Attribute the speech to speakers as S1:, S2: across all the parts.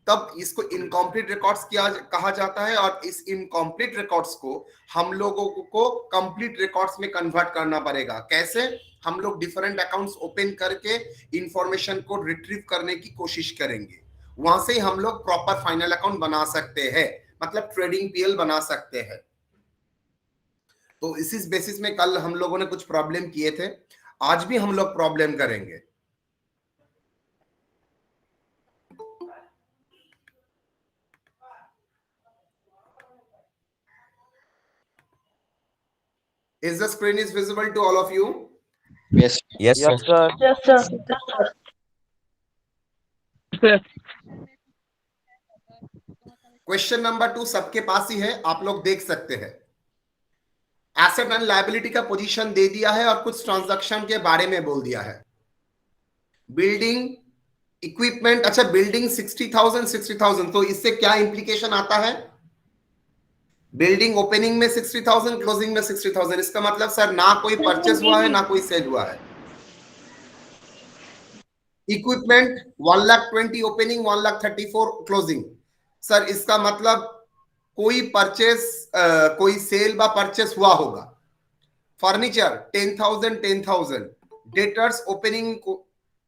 S1: तब इसको incomplete records कहा जाता है, और इस इनकम्प्लीट रिकॉर्ड्स को हम लोगों को कंप्लीट रिकॉर्ड्स में कन्वर्ट करना पड़ेगा। कैसे? हम लोग डिफरेंट अकाउंट्स ओपन करके इंफॉर्मेशन को रिट्रीव करने की कोशिश करेंगे, वहां से हम लोग प्रॉपर फाइनल अकाउंट बना सकते हैं, मतलब ट्रेडिंग पीएल बना सकते हैं। तो इसी बेसिस में कल हम लोगों ने कुछ प्रॉब्लम किए थे, आज भी हम लोग प्रॉब्लम करेंगे। Is the screen is visible to all of you?
S2: Yes.
S3: Yes, sir.
S4: Yes, sir.
S1: Question number 2 सबके पास ही है, आप लोग देख सकते हैं। एसेट एंड लायबिलिटी का पोजीशन दे दिया है और कुछ ट्रांजैक्शन के बारे में बोल दिया है। बिल्डिंग इक्विपमेंट, अच्छा बिल्डिंग 60,000, तो इससे क्या इंप्लीकेशन आता है? बिल्डिंग ओपनिंग में 60,000, क्लोजिंग में 60,000, इसका मतलब सर ना कोई परचेस हुआ है ना कोई सेल हुआ है। इक्विपमेंट 1,20,000 ओपनिंग, 1,34,000 क्लोजिंग, सर इसका मतलब कोई परचेस कोई सेल बा परचेस हुआ होगा। फर्नीचर 10,000, डेटर्स ओपनिंग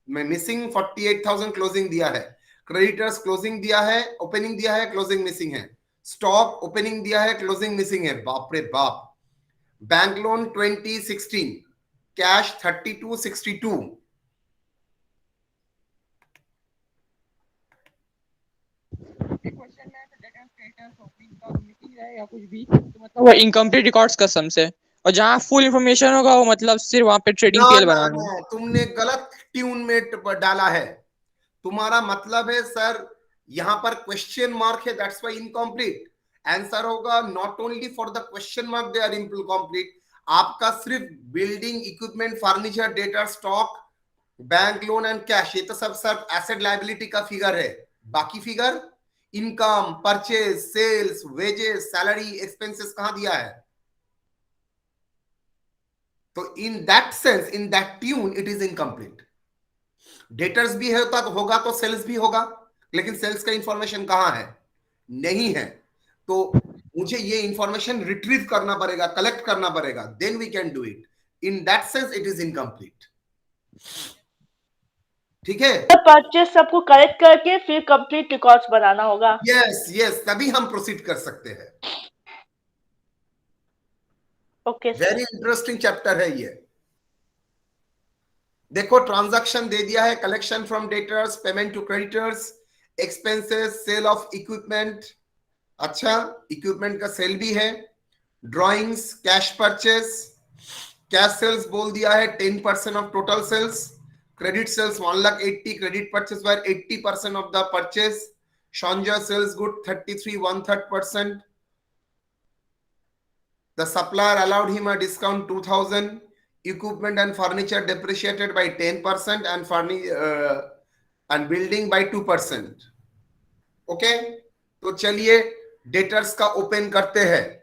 S1: में मिसिंग 48,000, क्लोजिंग दिया है। क्रेडिटर्स क्लोजिंग दिया है, ओपनिंग दिया है, क्लोजिंग मिसिंग है। स्टॉक ओपनिंग दिया है, क्लोजिंग मिसिंग है। बाप रे बाप। Bank loan 2016, cash 3262।
S5: या कुछ भी तो मतलब वो इनकम्प्लीट रिकॉर्ड्स कसम से, और जहाँ फुल इंफॉर्मेशन होगा वो मतलब सिर्फ वहां पे ट्रेडिंग पीएल बनाना है।
S1: तुमने गलत ट्यून में डाला है। तुम्हारा मतलब है सर यहां पर क्वेश्चन मार्क है, दैट्स व्हाई इनकम्प्लीट। आंसर होगा not only for the question mark they are incomplete. आपका सिर्फ building equipment, furniture, data, stock, bank loan and cash, ये तो सब एसेट लायबिलिटी का फिगर है। बाकी figure income, purchase, sales, wages, salary, expenses कहां दिया है? तो in that sense, in that tune it is incomplete. Debtors भी है तो होगा तो सेल्स भी होगा, लेकिन सेल्स का इंफॉर्मेशन कहां है? नहीं है। तो मुझे ये इंफॉर्मेशन रिट्रीव करना पड़ेगा, कलेक्ट करना पड़ेगा, then we can do it. In that sense it is incomplete. ठीक है?
S4: परचेस सबको कलेक्ट करके फिर कंप्लीट रिकॉर्ड्स बनाना होगा।
S1: यस, तभी हम प्रोसीड कर सकते हैं।
S4: ओके,
S1: वेरी इंटरेस्टिंग चैप्टर है ये। देखो ट्रांजैक्शन दे दिया है, collection from debtors, payment to creditors, expenses, sale of equipment, अच्छा इक्विपमेंट का सेल भी है, drawings, cash purchase, cash sales बोल दिया है 10% of total sales, credit sales 1,80,000, credit purchase were 80% of the purchase, Shanja sells good 33 1/3%. The supplier allowed him a discount 2,000. Equipment and furniture depreciated by 10% and building by 2%. Okay? तो चलिए debtors का open करते हैं।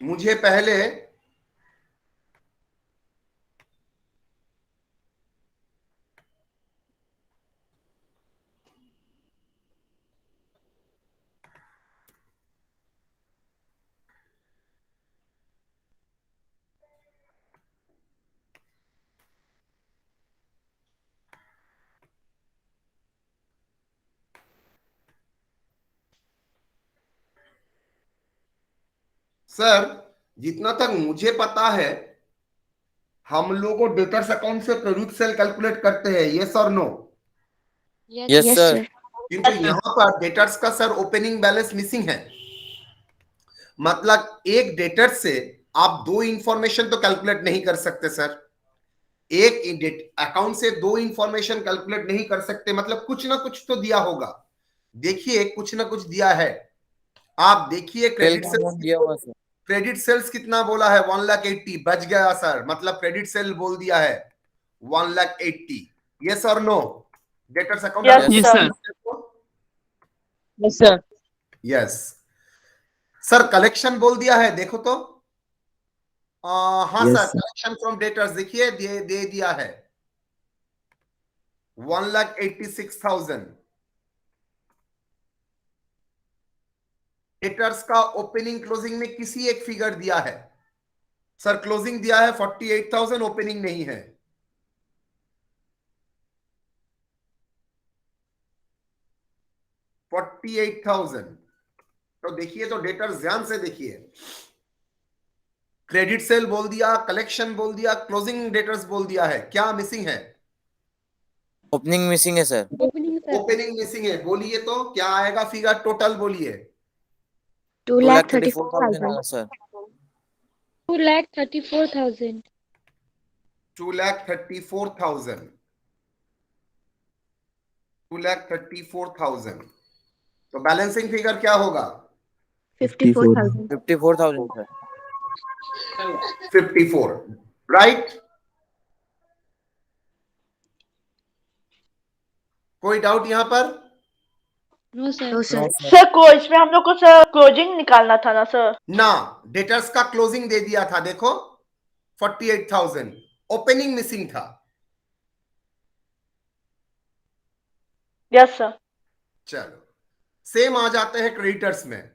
S1: मुझे पहले sir जितना तक मुझे पता है हम लोग डेटर्स अकाउंट से क्रेडिट सेल कैलकुलेट करते हैं, यस और नो?
S3: Yes, sir.
S1: किंतु यहां पर डेटर्स का सर ओपनिंग बैलेंस मिसिंग है। मतलब एक डेटर से आप दो इंफॉर्मेशन तो कैलकुलेट नहीं कर सकते सर। एक अकाउंट से दो इंफॉर्मेशन कैलकुलेट नहीं कर सकते, मतलब कुछ ना कुछ तो दिया होगा। देखिए कुछ ना कुछ दिया है। आप देखिए क्रेडिट सेल्स कितना बोला है? 1,80,000 बच गया सर, मतलब क्रेडिट सेल बोल दिया है 1,80,000, यस और no? Debtors account
S4: yes sir.
S5: Yes sir.
S1: Yes sir, collection बोल दिया है, देखो तो। हाँ
S2: Yes,
S1: sir,
S2: sir.
S1: Collection from debtors देखिए, दे दिया है 1,86,000। डेटर्स का ओपनिंग क्लोजिंग में किसी एक फिगर दिया है सर, क्लोजिंग दिया है 48,000, ओपनिंग नहीं है। $48,000। तो देखिए, तो डेटर्स ध्यान से देखिए, क्रेडिट सेल बोल दिया, कलेक्शन बोल दिया, क्लोजिंग डेटर्स बोल दिया है, क्या मिसिंग है?
S2: ओपनिंग मिसिंग है सर.
S1: ओपनिंग मिसिंग है, बोलिए तो क्या आएगा फिगर, टोटल बोलिए।
S2: 2,34,000 आएगा सर.
S3: 2,34,000.
S1: 2,34,000। 2,34,000। तो बैलेंसिंग फिगर क्या होगा?
S4: 54,000.
S2: 54,000 सर.
S1: 54, राइट? कोई डाउट यहां पर?
S3: No, sir.
S2: No, sir.
S4: Sir को इसमें हम लोग को सर क्लोजिंग निकालना था ना सर?
S1: ना, डेटर्स का क्लोजिंग दे दिया था, देखो 48,000, ओपनिंग मिसिंग था।
S4: Yes sir.
S1: चलो, सेम आ जाते हैं क्रेडिटर्स में।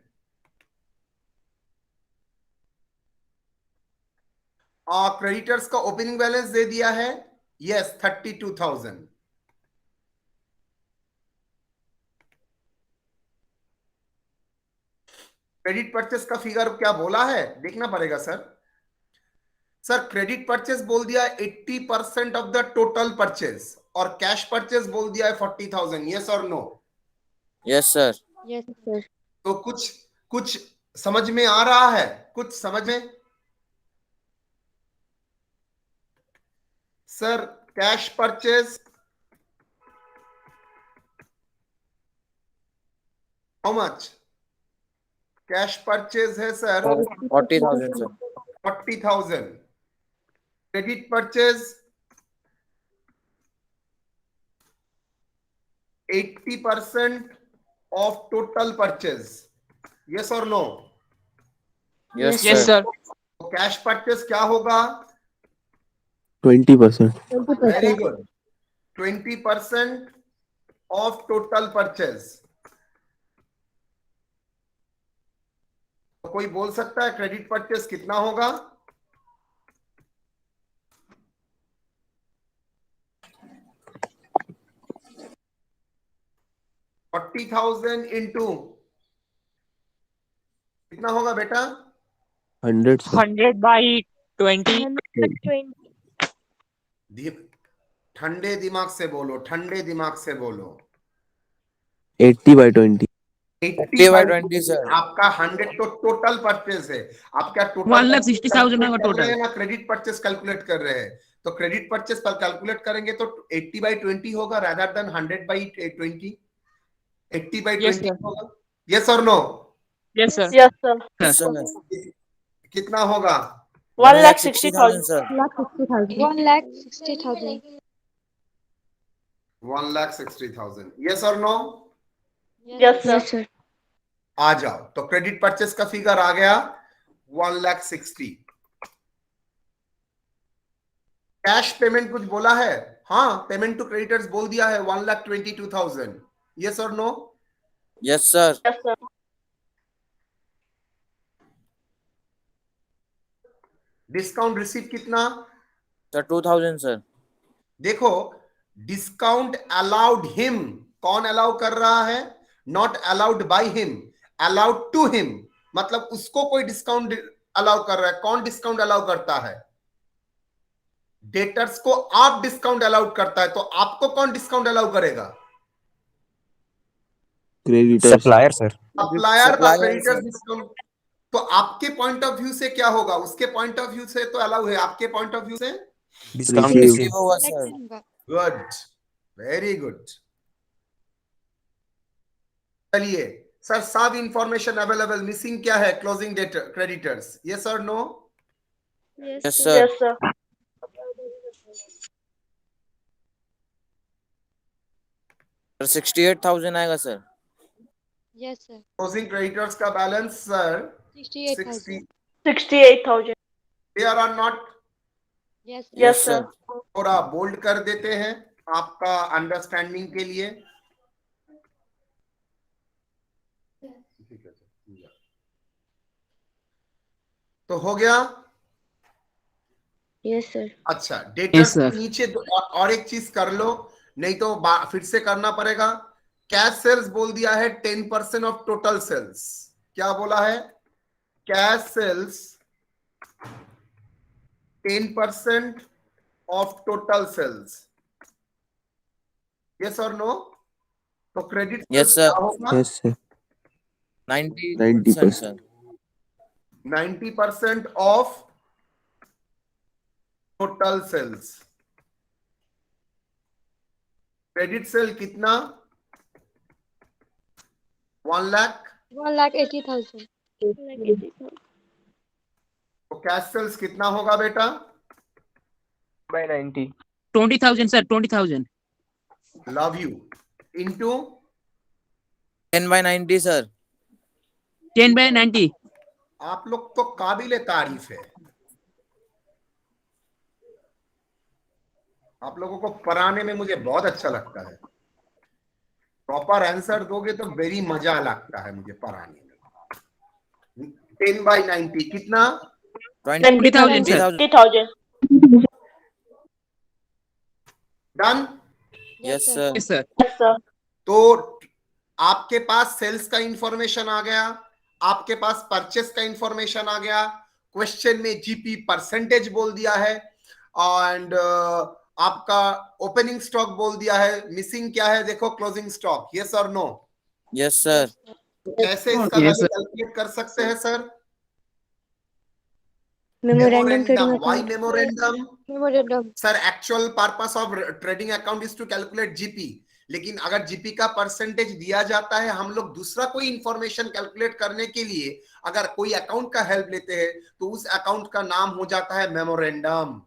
S1: क्रेडिटर्स का ओपनिंग बैलेंस दे दिया है, यस 32,000। क्रेडिट परचेस का फिगर क्या बोला है, देखना पड़ेगा सर। सर क्रेडिट परचेस बोल दिया 80% ऑफ द टोटल परचेस, और कैश परचेस बोल दिया है 40,000, यस और no?
S2: Yes, sir.
S3: Yes, sir.
S1: तो कुछ कुछ समझ में आ रहा है? कुछ समझ में? Sir cash purchase how much? Cash purchase है sir
S2: 40,000 sir.
S1: 40,000। Credit purchase 80% of total purchase, yes और no?
S2: Yes,
S5: Yes,
S2: sir.
S5: sir.
S1: तो कैश परचेज क्या होगा?
S6: 20%.
S1: Very good, 20% of total purchase. तो कोई बोल सकता है क्रेडिट परचेज कितना होगा? $40,000 इंटू कितना होगा बेटा?
S6: 100, sir.
S5: 100 by 20.
S3: 120.
S1: ठंडे दिमाग से बोलो, ठंडे दिमाग से बोलो।
S6: 80 by 20.
S1: 80
S2: by
S1: by
S2: 20 sir.
S1: आपका 100 तो टोटल परचेज है। आप क्या टोटल
S7: 1,60,000 का
S1: टोटल
S7: टोटल
S1: ना क्रेडिट परचेज कैलकुलेट कर रहे हैं? तो क्रेडिट परचेज पर कैलकुलेट करेंगे तो 80 by 20 होगा rather then 100 by 20। 80 by
S5: Yes,
S1: 20
S5: sir.
S1: होगा, यस और no?
S5: Yes, sir.
S4: Yes sir.
S2: Yes, sir.
S1: कितना होगा?
S4: 1,60,000
S2: sir.
S3: 1,60,000.
S1: 1,60,000, यस और no?
S4: Yes sir.
S3: Yes, sir.
S1: आ जाओ, तो क्रेडिट परचेज का फिगर आ गया 1,60,000। कैश पेमेंट कुछ बोला है? हाँ, पेमेंट टू क्रेडिटर्स बोल दिया है 1,22,000, यस और no?
S2: Yes, sir.
S4: Yes sir.
S1: Discount receive कितना?
S2: Sir, 2,000 sir.
S1: देखो, डिस्काउंट अलाउड हिम, कौन अलाउ कर रहा है? Not allowed by him, allowed to him, मतलब उसको कोई डिस्काउंट अलाउ कर रहा है। कौन डिस्काउंट अलाउ करता है? डेटर्स को आप डिस्काउंट अलाउड करता है, तो आपको कौन डिस्काउंट अलाउ करेगा?
S6: Creditors.
S7: सप्लायर सर
S1: सप्लायर का
S2: Supplier,
S1: क्रेडिटर्स
S2: sir.
S1: डिस्काउंट। तो आपके पॉइंट ऑफ व्यू से क्या होगा? उसके पॉइंट ऑफ व्यू से तो अलाउ है, आपके पॉइंट ऑफ व्यू से
S7: डिस्काउंट
S6: Receive.
S2: Receive होगा sir.
S1: Good, very good. चलिए सर, सब इंफॉर्मेशन अवेलेबल, मिसिंग क्या है? क्लोजिंग डेट क्रेडिटर्स, यस और no?
S2: Yes, sir.
S4: Yes sir.
S2: Sir, 68,000 आएगा sir.
S3: Yes, sir.
S1: Closing creditors का balance sir
S3: 68,000.
S4: 68,000.
S1: There are not,
S3: Yes, sir.
S4: Yes, sir.
S1: थोड़ा bold कर देते हैं आपका अंडरस्टैंडिंग के लिए। तो हो गया।
S3: Yes, sir.
S1: अच्छा, डेटर्स
S7: sir.
S1: के नीचे और एक चीज कर लो, नहीं तो फिर से करना पड़ेगा। कैश सेल्स बोल दिया है 10% ऑफ टोटल सेल्स। क्या बोला है? Cash sales 10% of total sales. Yes और नो? तो क्रेडिट
S2: Yes, sir.
S1: क्या होगा?
S6: Yes, sir.
S2: 90%, sir.
S1: 90% off total sales. Credit sale कितना? 1 लाख।
S3: 1,80,000.
S1: तो कैश सेल्स कितना होगा बेटा?
S6: By 90.
S7: 20,000 sir, 20,000.
S1: Love you into
S2: 10 by 90, sir.
S7: 10 by 90.
S1: आप लोग तो काबिले तारीफ है। आप लोगों को पढ़ाने में मुझे बहुत अच्छा लगता है। प्रॉपर आंसर दोगे तो वेरी मजा लगता है मुझे पढ़ाने में। 10 by 90 कितना?
S7: 20,000 sir.
S4: 20,000.
S1: Done.
S2: Yes, sir.
S7: Yes, sir.
S4: Yes, sir.
S1: तो आपके पास सेल्स का इंफॉर्मेशन आ गया, आपके पास परचेस का इंफॉर्मेशन आ गया, क्वेश्चन में जीपी परसेंटेज बोल दिया है, एंड आपका ओपनिंग स्टॉक बोल दिया है। मिसिंग क्या है देखो? Closing stock. यस और नो?
S2: Yes, sir.
S1: तो कैसे इसका
S7: Yes, sir.
S1: कैलकुलेट कर सकते हैं sir?
S3: Memorandum trading
S1: Why
S3: account.
S1: memorandum?
S3: Memorandum.
S1: Sir actual purpose of trading account is to calculate GP, लेकिन अगर जीपी का परसेंटेज दिया जाता है, हम लोग दूसरा कोई इंफॉर्मेशन कैलकुलेट करने के लिए अगर कोई अकाउंट का हेल्प लेते हैं तो उस अकाउंट का नाम हो जाता है मेमोरेंडम।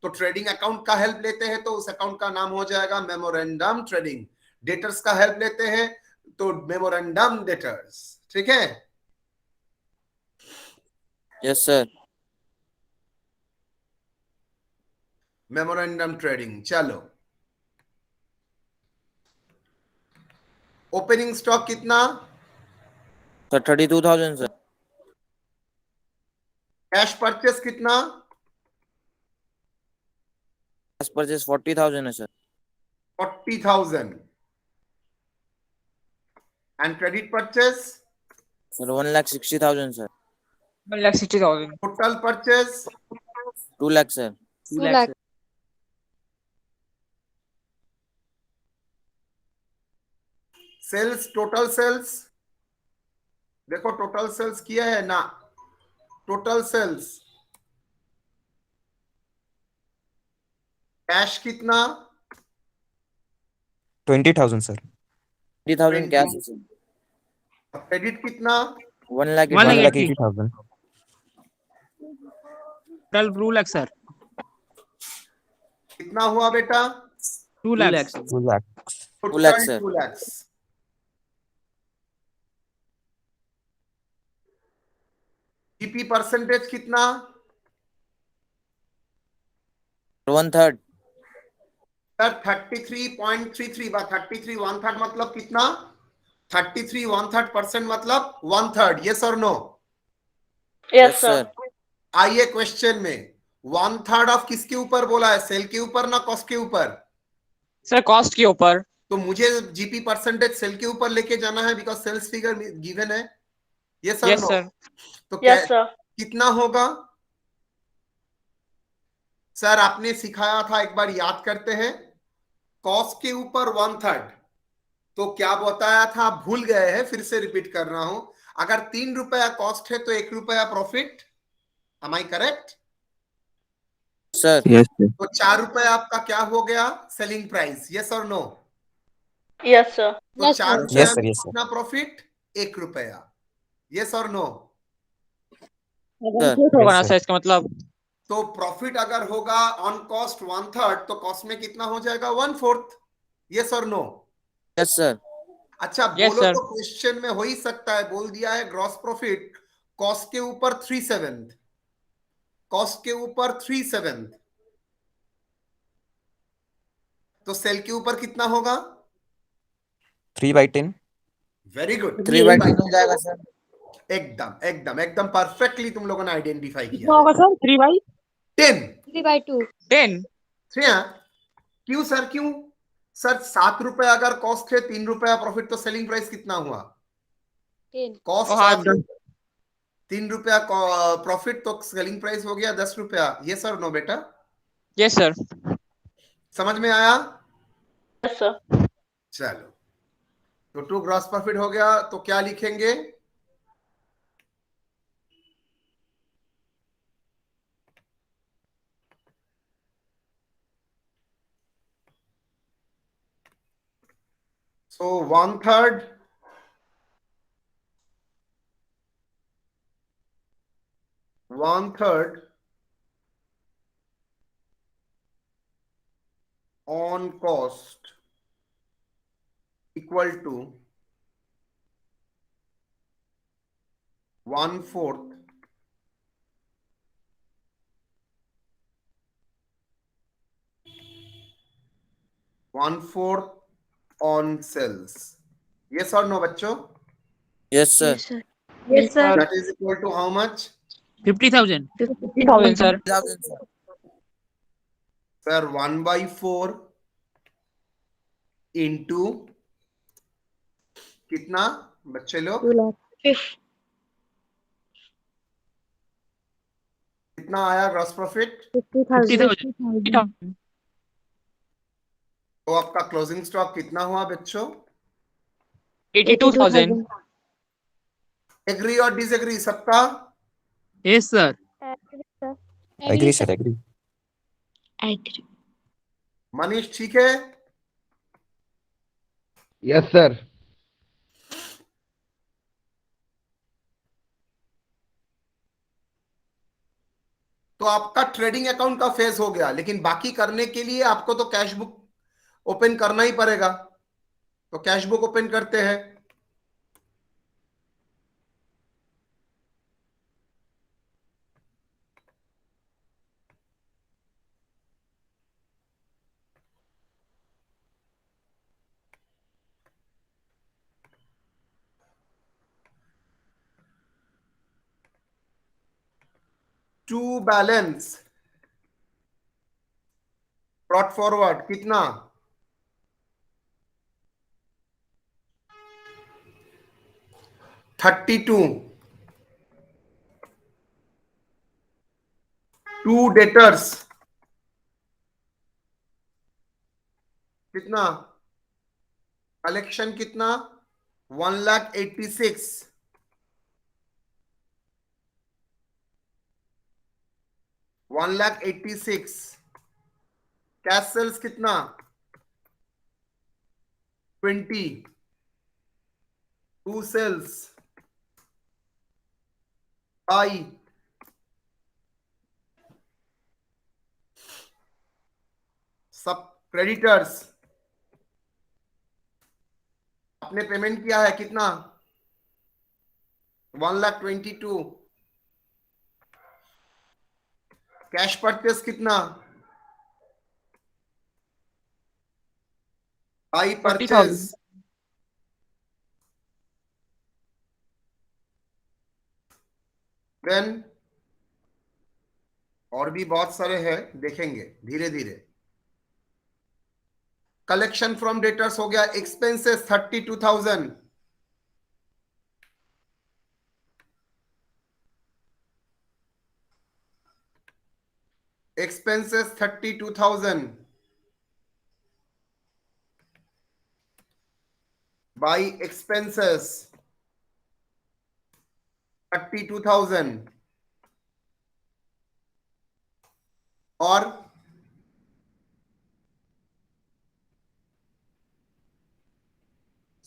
S1: तो ट्रेडिंग अकाउंट का हेल्प लेते हैं तो उस अकाउंट का नाम हो जाएगा मेमोरेंडम ट्रेडिंग। डेटर्स का हेल्प लेते हैं तो मेमोरेंडम डेटर्स। ठीक है?
S2: Yes, sir.
S1: Memorandum trading. चलो, ओपनिंग स्टॉक कितना?
S2: Sir, 32,000, sir.
S1: कैश परचेस कितना?
S2: Cash purchase 40,000 है, sir.
S1: 40,000। And credit purchase?
S2: Sir, 1,60,000, sir.
S5: 1,60,000.
S1: Total purchase?
S2: 2 lakh, sir.
S3: 2 lakh.
S1: Sales, total sales देखो, टोटल सेल्स किया है ना? टोटल सेल्स कैश कितना?
S8: 20,000 sir.
S2: 30,000 cash, sir.
S1: Credit कितना?
S7: 1,80,000.
S8: 1,80,000.
S7: Total 2 lakh sir.
S1: कितना हुआ बेटा?
S7: 2 lakhs.
S8: 2 lakhs.
S2: 2 lakhs, sir.
S1: 2 lakhs। GP percentage कितना?
S2: 1/3.
S1: सर 33.33 बा 33 1/3 मतलब कितना? 33 1/3% मतलब 1/3। यस और नो?
S4: Yes, sir.
S1: आइए क्वेश्चन में 1/3 ऑफ किसके ऊपर बोला है? सेल के ऊपर ना कॉस्ट के ऊपर?
S5: Sir, cost के ऊपर.
S1: तो मुझे जीपी परसेंटेज सेल के ऊपर लेके जाना है बिकॉज सेल्स फिगर गिवन है। यस और
S5: Yes,
S1: नो?
S5: sir.
S1: तो
S4: Yes, sir.
S1: कितना होगा? सर आपने सिखाया था, एक बार याद करते हैं। कॉस्ट के ऊपर 1/3 तो क्या बताया था? भूल गए हैं, फिर से रिपीट कर रहा हूं। अगर 3 रुपया कॉस्ट है तो 1 रुपया profit. Am I correct?
S2: Sir.
S6: Yes, sir.
S1: तो 4 रुपया आपका क्या हो गया? Selling price. यस और नो?
S4: Yes, sir.
S1: तो
S3: Yes,
S1: 4
S3: sir.
S1: रुपया
S8: Yes, sir.
S1: में
S8: Yes, sir.
S1: कितना प्रॉफिट? 1 रुपया। यस और नो?
S2: Sir.
S5: होगा ना
S8: sir.
S5: सर इसका मतलब.
S1: तो प्रॉफिट अगर होगा ऑन कॉस्ट 1/3 तो कॉस्ट में कितना हो जाएगा? 1/4। यस और नो?
S2: Yes, sir.
S1: अच्छा
S5: Yes,
S1: बोलो
S5: sir.
S1: तो क्वेश्चन में हो ही सकता है, बोल दिया है ग्रॉस प्रॉफिट कॉस्ट के ऊपर 3/7, कॉस्ट के ऊपर 3/7, तो सेल के ऊपर कितना होगा?
S8: 3/10.
S1: वेरी गुड,
S2: 3/10 हो जाएगा सर।
S1: एकदम एकदम एकदम परफेक्टली तुम लोगों ने आइडेंटिफाई किया
S5: कितना होगा सर? 3/10?
S1: 10।
S3: 3/2.
S1: क्यों सर, क्यों सर? 7 रुपए अगर कॉस्ट है, 3 रुपया प्रॉफिट, तो सेलिंग प्राइस कितना हुआ?
S3: 10.
S1: कॉस्ट
S5: Oh, हाँ,
S1: 7 रुपए, 3 रुपया प्रॉफिट, तो सेलिंग प्राइस हो गया 10 रुपया। ये सर नो बेटा,
S5: Yes, sir.
S1: समझ में आया?
S4: Yes, sir.
S1: चलो, तो टू ग्रॉस प्रॉफिट हो गया, तो क्या लिखेंगे? सो 1/3 on cost equal to 1/4 on sales. Yes or no बच्चों?
S2: Yes, sir.
S3: Yes, sir.
S4: Yes, sir.
S1: That is equal to how much?
S7: 50,000.
S5: 50,000 sir.
S2: 50,000 sir.
S1: Sir, 1/4 into कितना बच्चे लोग?
S3: 2 lakh.
S1: कितना आया ग्रॉस प्रॉफिट?
S3: 50,000.
S7: 50,000.
S1: तो आपका क्लोजिंग स्टॉक कितना हुआ बच्चों?
S5: 82,000.
S1: एग्री और डिसएग्री सबका?
S7: Yes, sir.
S8: Agree, sir. Agree.
S3: Agree.
S1: Manish ठीक है?
S6: Yes sir.
S1: तो आपका ट्रेडिंग अकाउंट का फेज हो गया, लेकिन बाकी करने के लिए आपको तो कैश बुक ओपन करना ही पड़ेगा। तो कैश बुक ओपन करते हैं। टू बैलेंस ब्रॉट फॉरवर्ड कितना? 32। टू डेटर्स कितना? कलेक्शन कितना? 1,86,000। 1,86,000। कैश सेल्स कितना? 20। टू सेल्स आई सब क्रेडिटर्स आपने पेमेंट किया है कितना? 1,22,000। कैश परचेस कितना? आई
S5: 40,000.
S1: परचेस देन और भी बहुत सारे हैं, देखेंगे धीरे धीरे। कलेक्शन फ्रॉम डेटर्स हो गया। एक्सपेंसेस 32,000। एक्सपेंसेस 32,000 बाई एक्सपेंसेस 32,000 और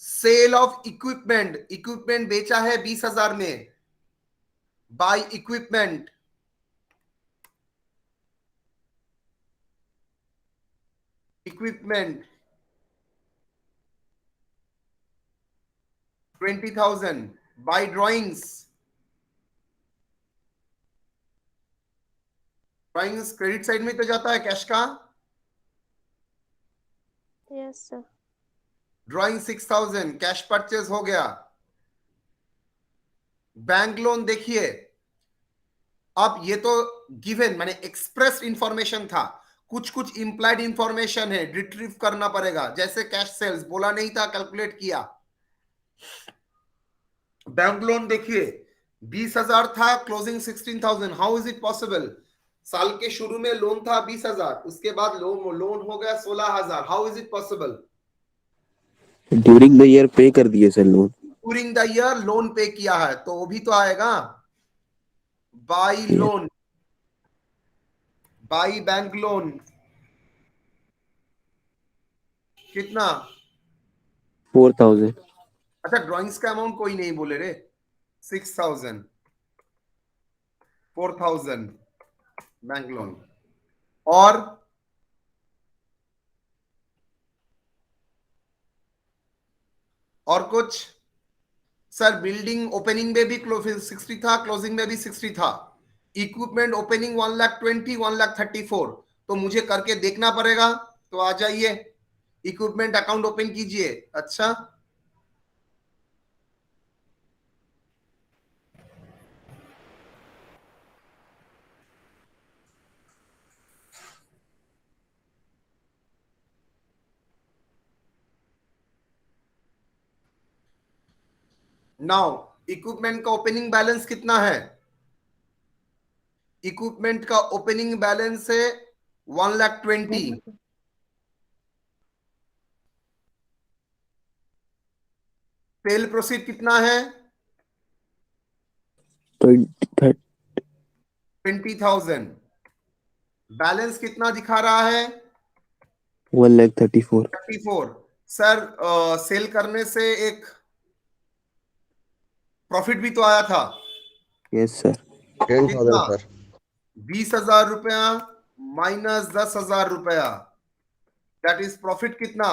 S1: सेल ऑफ इक्विपमेंट, इक्विपमेंट बेचा है 20,000 में, by equipment equipment 20,000 by drawings. Drawings credit side में तो जाता है कैश का।
S3: Yes, sir.
S1: Drawing 6,000 cash purchase हो गया। बैंक लोन देखिए, अब ये तो गिवन माने एक्सप्रेस इंफॉर्मेशन था, कुछ कुछ इंप्लाइड इंफॉर्मेशन है, रिट्रीव करना पड़ेगा। जैसे कैश सेल्स बोला नहीं था, कैलकुलेट किया। बैंक लोन देखिए 20,000 था, closing 16,000। How is it possible? साल के शुरू में लोन था 20,000, उसके बाद लोन हो गया 16,000। How is it possible?
S8: During the year पे कर दिए sir loan.
S1: During the year loan पे किया है, तो वो भी तो आएगा। By loan, by bank loan कितना?
S8: 4,000।
S1: अच्छा, ड्राइंग्स का अमाउंट कोई नहीं बोले रे। 6,000, 4,000 बैंक लोन। और कुछ? सर बिल्डिंग ओपनिंग में भी 60 था, क्लोजिंग में भी 60 था। इक्विपमेंट ओपनिंग 1,20,000, 1,34,000, तो मुझे करके देखना पड़ेगा। तो आ जाइए, इक्विपमेंट अकाउंट ओपन कीजिए। अच्छा, नाउ इक्विपमेंट का ओपनिंग बैलेंस कितना है? इक्विपमेंट का ओपनिंग बैलेंस है 1,20,000। सेल प्रोसीड कितना है? 20,000। बैलेंस कितना दिखा रहा है?
S8: 1,34,000।
S1: 34। सर सेल करने से एक प्रॉफिट भी तो आया था।
S8: Yes sir.
S9: 10,000 सर।
S1: 20,000 रुपया माइनस 10,000 रुपया, दैट इज प्रॉफिट कितना?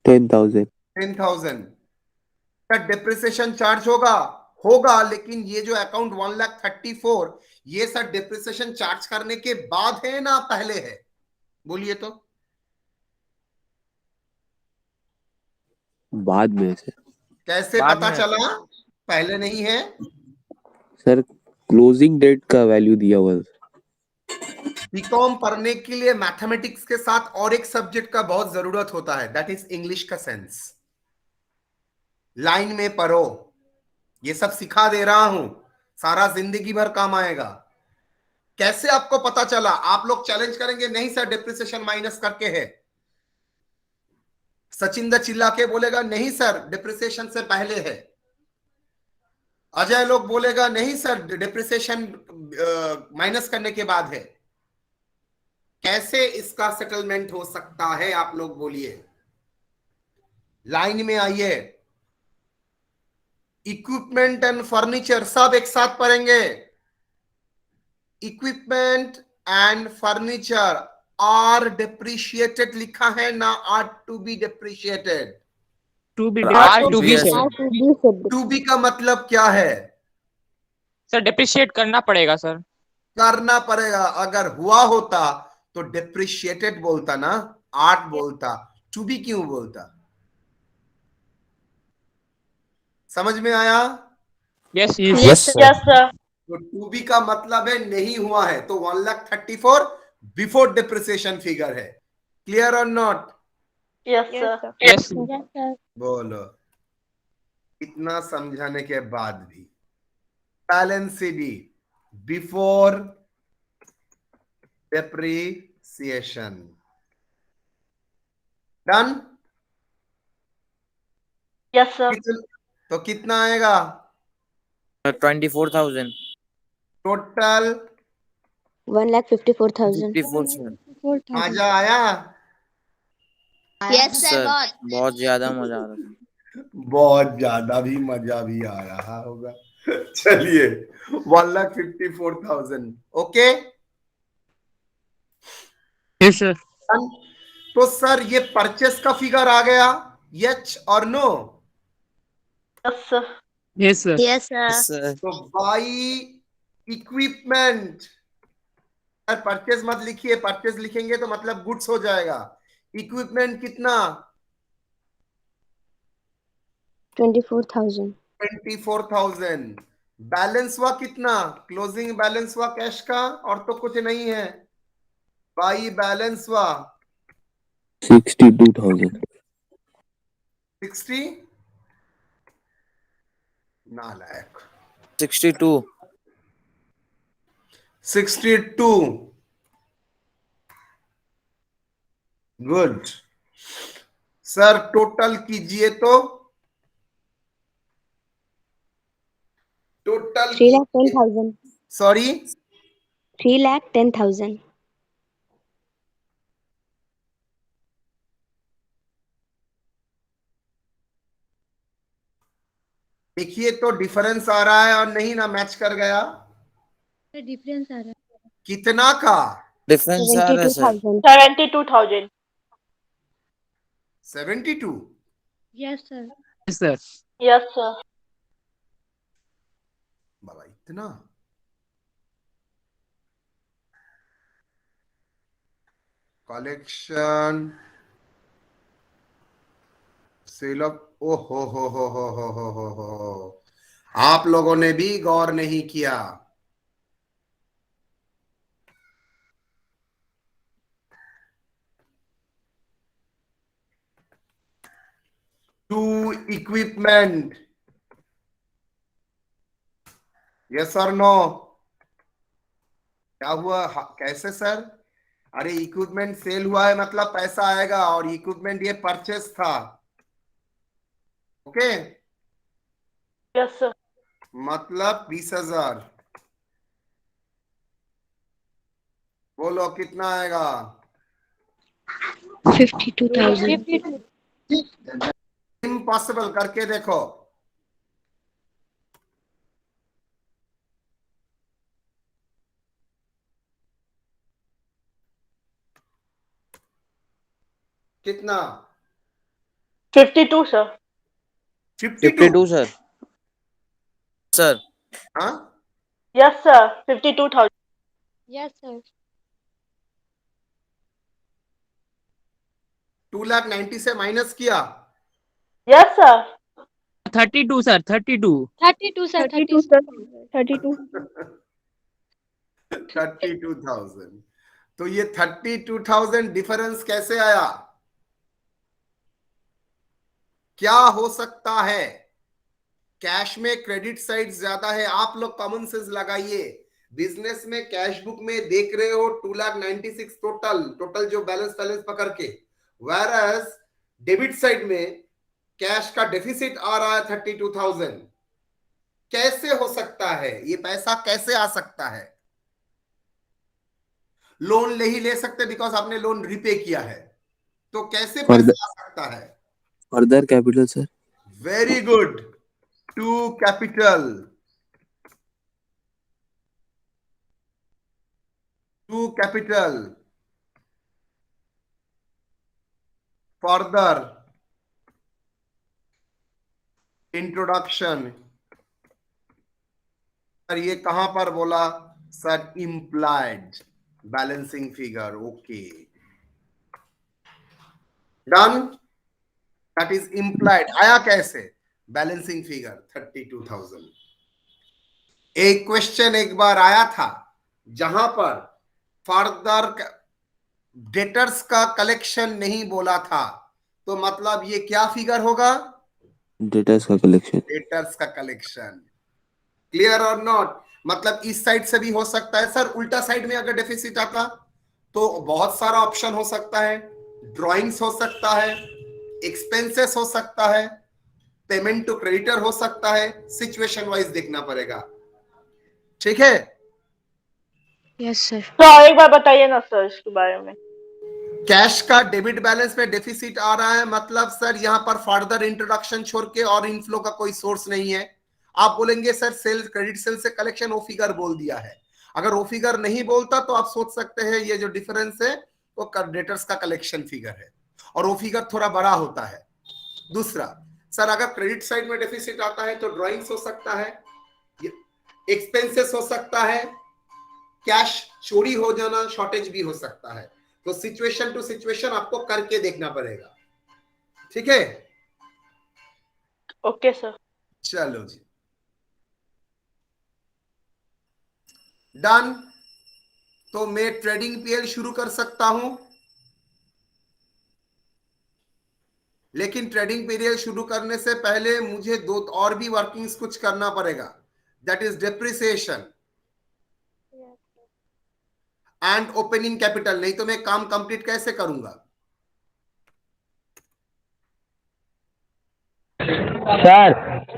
S8: 10,000।
S1: 10,000। का डिप्रिसिएशन चार्ज होगा, लेकिन ये जो अकाउंट 1,34,000, ये सर डिप्रिसिएशन चार्ज करने के बाद है ना पहले है? बोलिए तो।
S8: बाद में सर।
S1: कैसे
S5: बाद
S1: पता
S5: में।
S1: चला पहले नहीं है?
S8: सर क्लोजिंग डेट का वैल्यू दिया हुआ है।
S1: बीकॉम पढ़ने के लिए मैथमेटिक्स के साथ और एक सब्जेक्ट का बहुत जरूरत होता है, दैट इज इंग्लिश का सेंस। लाइन में पढ़ो, ये सब सिखा दे रहा हूं, सारा जिंदगी भर काम आएगा। कैसे आपको पता चला? आप लोग चैलेंज करेंगे नहीं सर डिप्रिसिएशन माइनस करके है। सचिंदर चिल्ला के बोलेगा नहीं सर डिप्रिसिएशन से पहले है। अजय लोग बोलेगा नहीं सर डिप्रिसिएशन माइनस करने के बाद है। कैसे इसका सेटलमेंट हो सकता है? आप लोग बोलिए। लाइन में आइए। इक्विपमेंट एंड फर्नीचर सब एक साथ पढ़ेंगे। Equipment and furniture are depreciated लिखा है ना, are to be depreciated?
S7: To be
S5: are to be
S2: Yes,
S5: sir.
S1: To be का मतलब क्या है?
S5: सर डिप्रिशिएट करना पड़ेगा सर।
S1: करना पड़ेगा। अगर हुआ होता तो डिप्रिशिएटेड बोलता ना, आर्ट बोलता, टू बी क्यों बोलता? समझ में आया?
S5: Yes
S8: yes sir.
S4: Yes sir.
S1: तो टू बी का मतलब है नहीं हुआ है, तो 1,34,000 बिफोर डिप्रिसिएशन फिगर है। क्लियर और नॉट?
S4: Yes sir.
S5: यस।
S1: बोलो। इतना समझाने के बाद भी balance sheet before depreciation done?
S4: Yes sir.
S1: तो कितना आएगा
S2: 24,000।
S1: टोटल?
S3: 1,54,000.
S2: 54 सर।
S1: मजा आया?
S3: Yes, sir.
S2: सर बहुत ज्यादा मजा आ रहा था।
S1: बहुत ज्यादा भी मजा भी आ रहा होगा। चलिए 1,54,000 ओके।
S7: Yes sir.
S1: तो सर ये परचेस का फिगर आ गया, यस और no?
S4: Yes, sir.
S7: Yes, sir.
S3: Yes, sir.
S2: Sir
S1: तो बाई इक्विपमेंट, परचेज मत लिखिए, परचेज लिखेंगे तो मतलब गुड्स हो जाएगा। इक्विपमेंट कितना?
S3: 24,000.
S1: 24,000। बैलेंस हुआ कितना? क्लोजिंग बैलेंस हुआ कैश का, और तो कुछ नहीं है। बाई बैलेंस हुआ
S8: 62,000.
S1: 60 नालायक
S2: 62
S1: 62। गुड सर, टोटल कीजिए तो। टोटल
S3: 3,10,000.
S1: सॉरी
S3: 3,10,000.
S1: देखिए तो डिफरेंस आ रहा है और नहीं ना मैच कर गया।
S3: डिफरेंस आ रहा है।
S1: कितना का?
S2: डिफरेंस आ रहा है sir
S3: 72,000.
S4: 72,000.
S1: 72।
S3: Yes, sir.
S7: Yes, sir.
S4: Yes, sir.
S1: बाबा इतना? कलेक्शन सेल ऑफ, ओ हो, आप लोगों ने भी गौर नहीं किया। टू इक्विपमेंट, यस और नो? क्या हुआ? कैसे सर? अरे इक्विपमेंट सेल हुआ है मतलब पैसा आएगा, और इक्विपमेंट ये परचेस था। Okay
S4: Yes, sir.
S1: मतलब 20,000। बोलो कितना आएगा?
S3: 52,000.
S1: इम्पॉसिबल, करके देखो। कितना?
S4: 52, sir.
S1: 52।
S2: 52 सर सर
S1: हाँ
S4: Yes, sir. 52,000.
S3: Yes, sir.
S1: 2,90,000 से माइनस किया।
S4: Yes, sir.
S7: 32, sir. 32.
S3: 32, sir.
S4: 32, sir. 32.
S1: 32,000। तो ये 32,000 डिफरेंस कैसे आया? क्या हो सकता है? कैश में क्रेडिट साइड ज्यादा है। आप लोग कॉमन सेंस लगाइए। बिजनेस में कैश बुक में देख रहे हो 2,96,000 टोटल जो बैलेंस पकड़ के, वेरएस डेबिट साइड में कैश का डेफिसिट आ रहा है 32,000। कैसे हो सकता है? ये पैसा कैसे आ सकता है? लोन नहीं ले सकते बिकॉज आपने लोन रिपे किया है, तो कैसे पैसा आ सकता है?
S8: Further capital, sir.
S1: Very good, to capital. To capital further introduction. Sir ये कहां पर बोला? Sir implied balancing figure. Okay done, that is implied. आया कैसे? Balancing figure 32,000। एक क्वेश्चन एक बार आया था जहां पर फर्दर डेटर्स का कलेक्शन नहीं बोला था, तो मतलब ये क्या फिगर होगा?
S8: Debtors का collection.
S1: डेटर्स का कलेक्शन। क्लियर और नॉट? मतलब इस साइड से भी हो सकता है सर। उल्टा साइड में अगर डेफिसिट आता तो बहुत सारा ऑप्शन हो सकता है। ड्राइंग्स हो सकता है, एक्सपेंसेस हो सकता है, पेमेंट टू क्रेडिटर हो सकता है। सिचुएशन वाइज देखना पड़ेगा। ठीक है?
S3: Yes, sir.
S4: तो एक बार बताइए ना सर इसके बारे में।
S1: कैश का डेबिट बैलेंस में डेफिसिट आ रहा है मतलब सर यहां पर फर्दर इंट्रोडक्शन छोड़ के और इनफ्लो का कोई सोर्स नहीं है। आप बोलेंगे सर सेल, क्रेडिट सेल से कलेक्शन वो फिगर बोल दिया है। अगर वो फिगर नहीं बोलता तो आप सोच सकते हैं ये जो डिफरेंस है वो डेटर्स का कलेक्शन फिगर है, और वो फिगर थोड़ा बड़ा होता है। दूसरा, सर अगर क्रेडिट साइड में डेफिसिट आता है तो ड्राइंग्स हो सकता है, एक्सपेंसेस हो सकता है, कैश चोरी हो जाना, शॉर्टेज भी हो सकता है। तो सिचुएशन टू सिचुएशन आपको करके देखना पड़ेगा, ठीक है?
S4: Okay sir.
S1: चलो जी, डन। तो मैं ट्रेडिंग पीएल शुरू कर सकता हूं, लेकिन ट्रेडिंग पीरियड शुरू करने से पहले मुझे दो और भी वर्किंग्स कुछ करना पड़ेगा, that is depreciation and opening capital. नहीं तो मैं काम कंप्लीट कैसे करूंगा?
S6: सर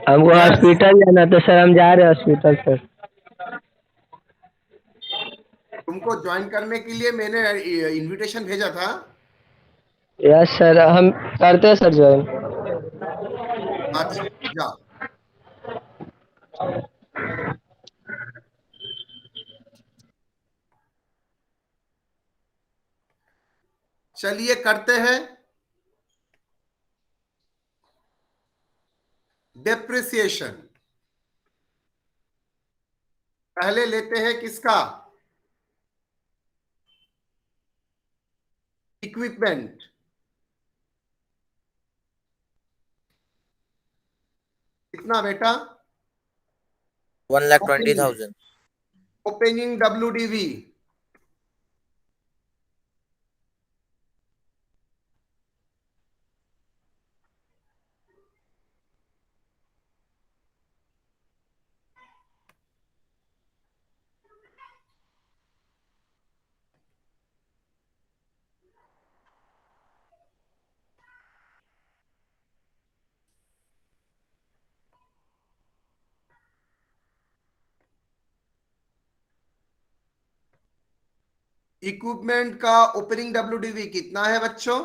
S6: हमको हॉस्पिटल जाना, तो सर हम जा रहे हैं हॉस्पिटल सर।
S1: तुमको ज्वाइन करने के लिए मैंने इनविटेशन भेजा था।
S6: यस सर, हम करते हैं सर ज्वाइन।
S1: अच्छा जाओ। चलिए करते हैं डेप्रिसिएशन। पहले लेते हैं किसका? इक्विपमेंट। कितना बेटा?
S2: 1,20,000.
S1: ओपनिंग WDV इक्विपमेंट का ओपनिंग WDV कितना है बच्चों?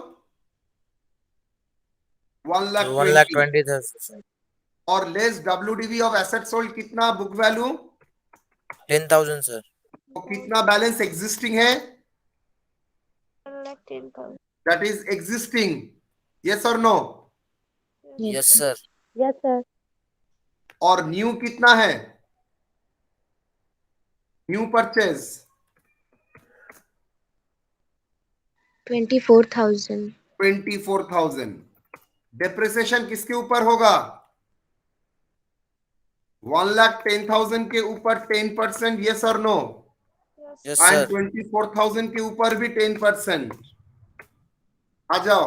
S1: 1,20,000।
S2: 1,20,000.
S1: और less WDV of asset sold कितना? Book value
S2: 10,000 sir.
S1: तो कितना बैलेंस एग्जिस्टिंग है? दैट इज एग्जिस्टिंग, यस और no?
S2: Yes sir.
S3: Yes, sir.
S1: और न्यू कितना है? New purchase
S3: 24,000.
S1: 24,000। डेप्रिसिएशन किसके ऊपर होगा? 1,10,000 के ऊपर 10%, यस और नो?
S2: Yes
S1: and
S2: sir.
S1: 24,000 के ऊपर भी 10%। आ जाओ।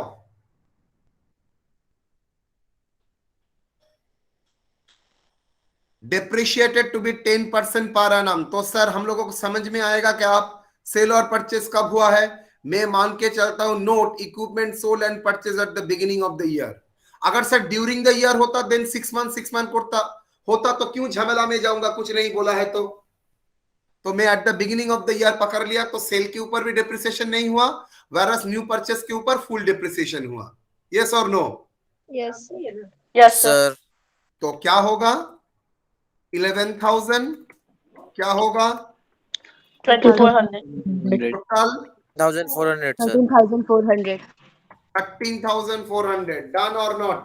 S1: Depreciated to be 10% per annum. तो सर हम लोगों को समझ में आएगा कि आप सेल और परचेज कब हुआ है? मैं मान के चलता हूं, note equipment sold and purchase at the beginning of the year. अगर सर ड्यूरिंग द ईयर होता देन 6 मंथ होता तो क्यों झमेला में जाऊंगा? कुछ नहीं बोला है तो मैं at the beginning of the year पकड़ लिया, तो सेल के ऊपर भी डिप्रिसिएशन नहीं हुआ, वेरस न्यू परचेस के ऊपर फुल डिप्रिसिएशन हुआ, यस और no?
S3: Yes, sir.
S4: Yes sir.
S2: Sir.
S1: तो क्या होगा? 11,000 क्या होगा
S4: 2400।
S1: टोटल?
S2: 1,400 sir.
S3: 13,400.
S1: 13,400। डन और नॉट?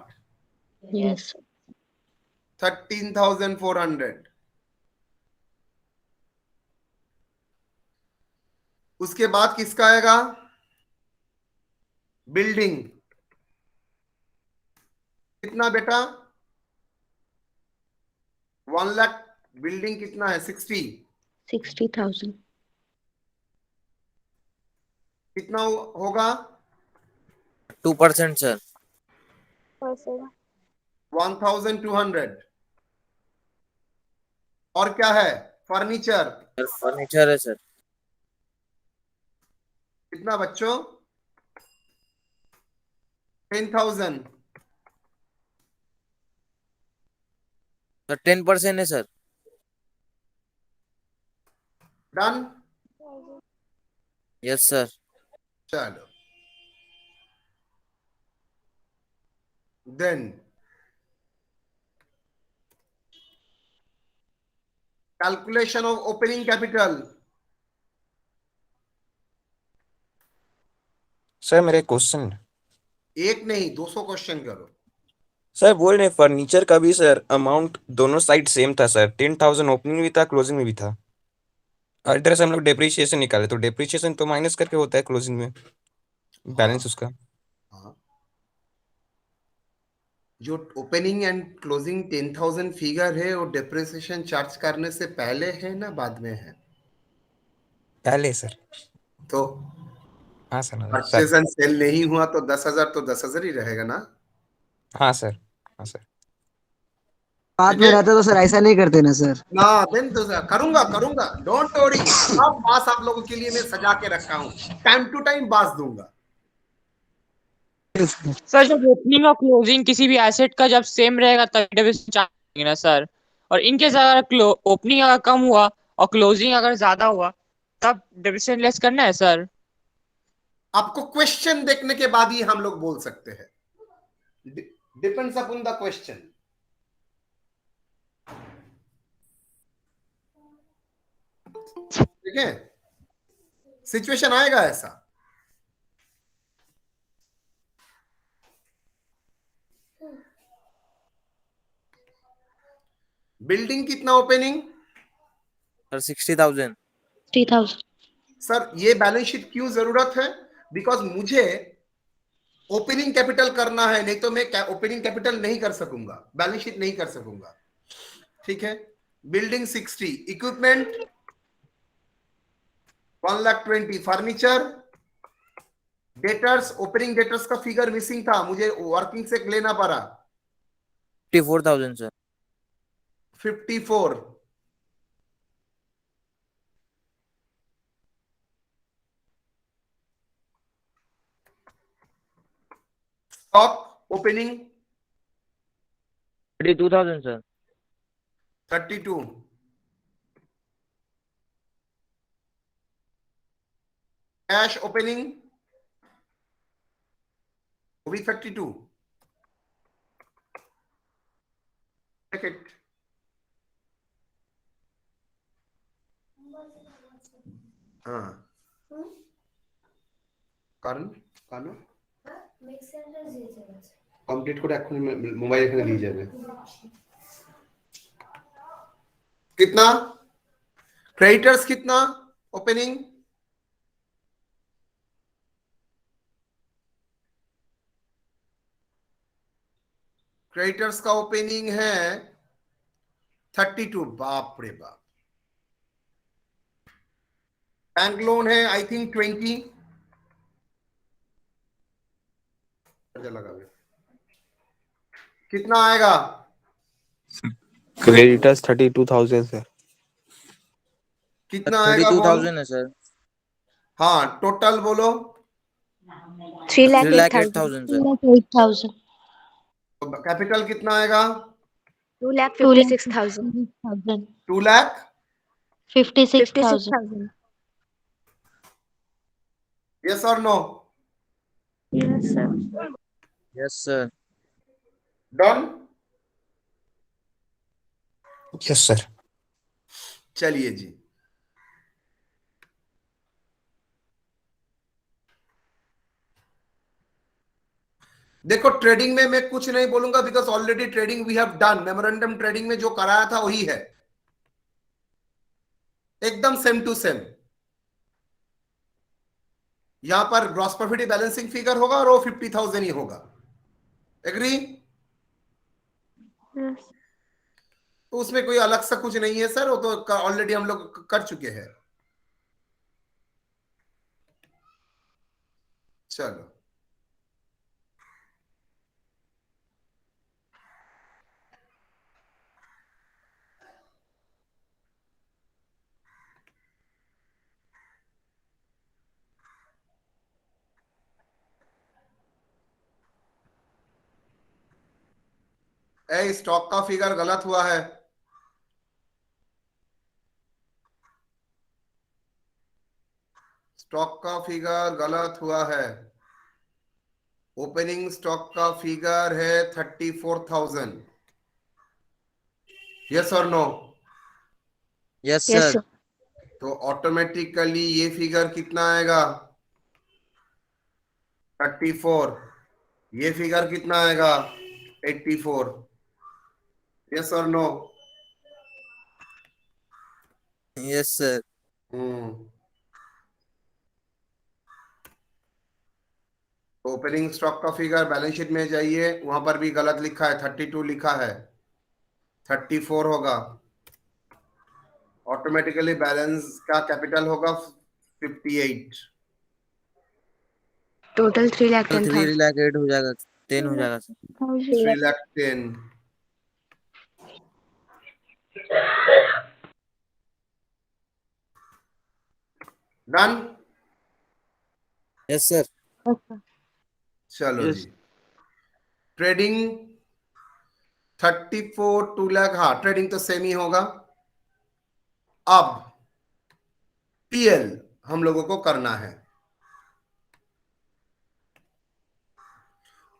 S3: Yes.
S1: 13,400। उसके बाद किसका आएगा? बिल्डिंग। कितना बेटा? 1 लाख। बिल्डिंग कितना है? 60।
S3: 60,000.
S1: कितना होगा?
S2: 2% sir.
S1: 1,200। और क्या है? फर्नीचर।
S2: Sir, furniture है sir.
S1: कितना बच्चों? 10,000।
S2: Sir 10% है sir.
S1: डन?
S2: Yes sir.
S1: चलो then calculation of opening capital.
S9: Sir मेरे क्वेश्चन।
S1: एक नहीं 200 क्वेश्चन करो।
S9: सर बोल रहे फर्नीचर का भी सर अमाउंट दोनों साइड सेम था सर, 10,000 ओपनिंग भी था क्लोजिंग में भी था। और इधर से हम लोग डेप्रिसिएशन निकाले तो डेप्रिसिएशन तो माइनस करके होता है क्लोजिंग में बैलेंस उसका।
S1: हाँ, जो ओपनिंग एंड क्लोजिंग 10,000 फिगर है वो डेप्रिसिएशन चार्ज करने से पहले है ना बाद में है?
S9: पहले सर।
S1: तो
S9: हाँ sir sir
S1: purchase and sale नहीं हुआ तो 10,000 तो 10,000 ही रहेगा ना।
S9: हाँ सर हाँ सर।
S10: बाद में रहता तो सर ऐसा नहीं करते ना सर।
S1: ना देन तो करूंगा करूंगा, डोंट वरी। सब बास आप लोगों के लिए मैं सजा के रखा हूँ, टाइम टू टाइम बास दूंगा।
S5: सर जब ओपनिंग और क्लोजिंग किसी भी एसेट का जब सेम रहेगा तब डेप्रिसिएशन चार्ज करेंगे ना सर। और इनकेस अगर ओपनिंग अगर कम हुआ और क्लोजिंग अगर ज्यादा हुआ तब डेप्रिसिएशन लेस करना है सर।
S1: आपको क्वेश्चन देखने के बाद ही हम लोग बोल सकते हैं, डिपेंड्स अपॉन द क्वेश्चन। ठीक है, सिचुएशन आएगा ऐसा। बिल्डिंग कितना ओपनिंग?
S2: सर 60,000।
S3: 60,000.
S1: सर ये बैलेंस शीट क्यों जरूरत है? बिकॉज मुझे ओपनिंग कैपिटल करना है, नहीं तो मैं ओपनिंग कैपिटल नहीं कर सकूंगा, बैलेंस शीट नहीं कर सकूंगा। ठीक है, building 60, equipment 1,20,000, furniture, debtors, opening debtors का फिगर मिसिंग था, मुझे वर्किंग से लेना पड़ा
S2: 54,000 sir.
S1: 54। Stock opening
S2: 32,000 sir.
S1: 32। Cash opening वो भी 32। हाँ, কারণ কেন কমপ্লিট করে এখন মোবাইল এখানে নিয়ে যাবে। कितना क्रेडिटर्स, कितना ओपनिंग? क्रेडिटर्स का ओपनिंग है 32। बाप रे बाप। बैंक लोन है आई थिंक 20। लगा कितना आएगा?
S8: Creditors 32,000 sir.
S1: कितना आएगा?
S2: 32,000 है सर।
S1: हाँ, टोटल बोलो।
S3: 3,08,000. 3,08,000.
S1: कैपिटल कितना आएगा?
S3: 2,56,000.
S1: 2,56,000। यस और no?
S3: Yes, sir.
S2: Yes sir.
S1: Done?
S9: Yes sir.
S1: चलिए जी, देखो ट्रेडिंग में मैं कुछ नहीं बोलूंगा because already trading we have done. Memorandum trading में जो कराया था वही है, एकदम सेम टू सेम। यहां पर ग्रॉस प्रॉफिट बैलेंसिंग फिगर होगा और वो 50,000 ही होगा। एग्री?
S3: Yes.
S1: तो उसमें कोई अलग सा कुछ नहीं है सर, वो तो ऑलरेडी हम लोग कर चुके हैं। चलो, स्टॉक का फिगर गलत हुआ है। स्टॉक का फिगर गलत हुआ है। ओपनिंग स्टॉक का फिगर है 34,000। यस और no?
S2: Yes
S3: Yes,
S2: sir.
S3: sir.
S1: तो ऑटोमेटिकली ये फिगर कितना आएगा? 34। ये फिगर कितना आएगा? 84. Yes or no?
S2: Yes, sir.
S1: Opening stock का फिगर बैलेंस शीट में जाइए, वहां पर भी गलत लिखा है, 32 लिखा है, 34 होगा। ऑटोमेटिकली बैलेंस का कैपिटल होगा 58।
S3: टोटल 3,10,000
S2: 3 लाख 8 हो जाएगा, 10 हो जाएगा सर।
S1: 3,10,000। डन।
S2: Yes sir.
S1: चलो
S7: Yes.
S1: जी, ट्रेडिंग 34 2 लाख, हाँ ट्रेडिंग तो सेम ही होगा। अब पीएल हम लोगों को करना है।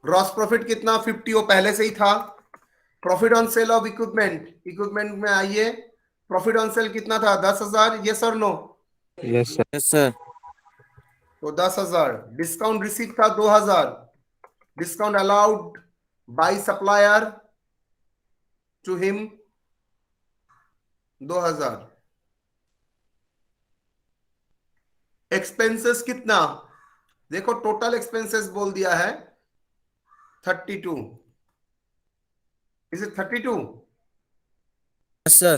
S1: ग्रॉस प्रॉफिट कितना 50, वो पहले से ही था। Profit on sale of equipment, equipment में आइए, प्रॉफिट ऑन सेल कितना था 10,000, यस और no?
S8: Yes sir.
S2: Yes sir.
S1: तो 10,000। डिस्काउंट रिसीव था 2,000, discount allowed by supplier to him 2,000। Expenses कितना, देखो टोटल एक्सपेंसेस बोल दिया है 32। Is it 32?
S2: Yes sir.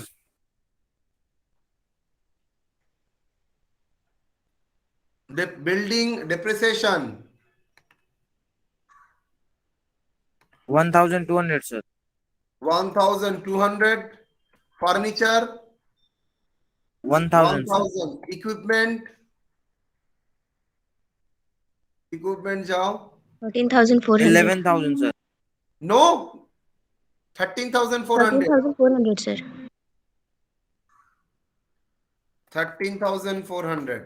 S1: Building depreciation
S2: 1,200 sir.
S1: 1,200। Furniture
S2: 1,000 sir.
S1: 1,000। Equipment जाओ,
S3: 14,400
S2: 11,000 सर।
S1: नो 13,400।
S3: 13,400 sir.
S1: 13,400।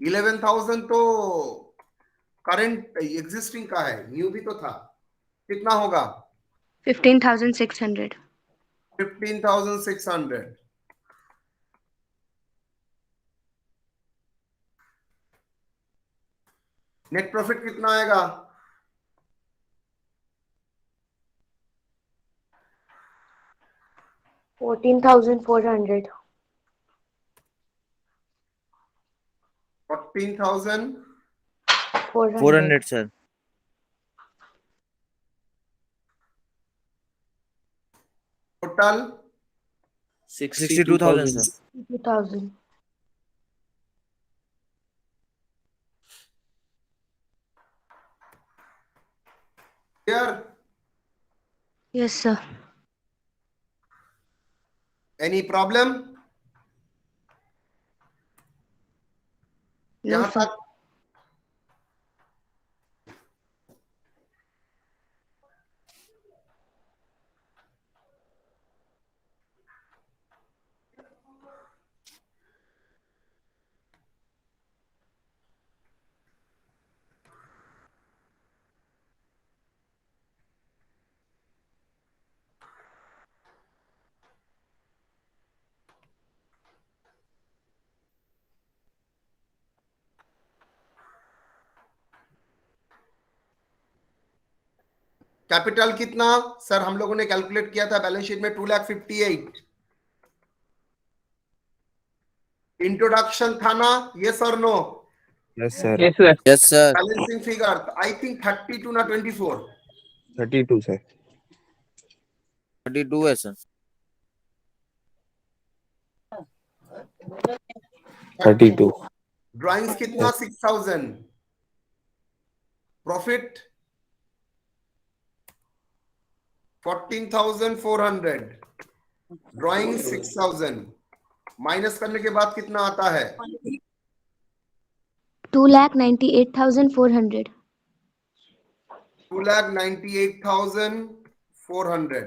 S1: 11,000 तो करंट एग्जिस्टिंग का है, न्यू भी तो था। कितना होगा?
S3: 15,600.
S1: 15,600। नेट प्रॉफिट कितना आएगा?
S3: 14,400.
S2: 400 sir.
S1: Total
S2: 62,000 sir.
S3: 2,000.
S1: Clear?
S3: Yes sir.
S1: Any problem?
S3: No
S1: यहां
S3: sir.
S1: तक कैपिटल कितना सर हम लोगों ने कैलकुलेट किया था बैलेंस शीट में 2,58,000। इंट्रोडक्शन था ना, यस और no?
S8: Yes sir.
S7: Yes sir.
S2: Yes sir.
S1: Balancing figure I think 32 ना 24?
S8: 32 सर।
S2: 32 है सर।
S8: 32।
S1: ड्राइंग्स कितना 6,000। प्रॉफिट 14,400। ड्राइंग 6,000 माइनस करने के बाद कितना आता है?
S3: 2,98,400.
S1: 2,98,400।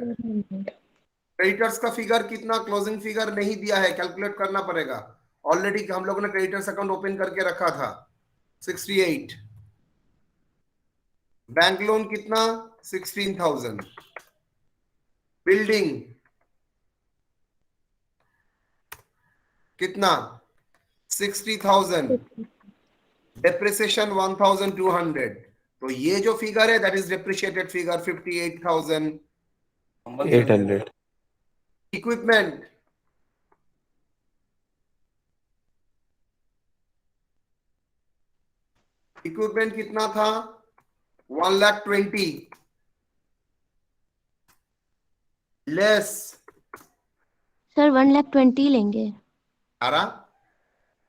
S1: क्रेडिटर्स का फिगर कितना, क्लोजिंग फिगर नहीं दिया है, कैलकुलेट करना पड़ेगा। ऑलरेडी हम लोगों ने क्रेडिटर्स अकाउंट ओपन करके रखा था 68। बैंक लोन कितना 16,000। बिल्डिंग कितना 60,000। डेप्रिसिएशन 1,200। तो ये जो फिगर है that is depreciated figure 58,000
S8: 800.
S1: Equipment, equipment कितना था? 1,20,000 लेस
S3: सर 1,20,000 लेंगे.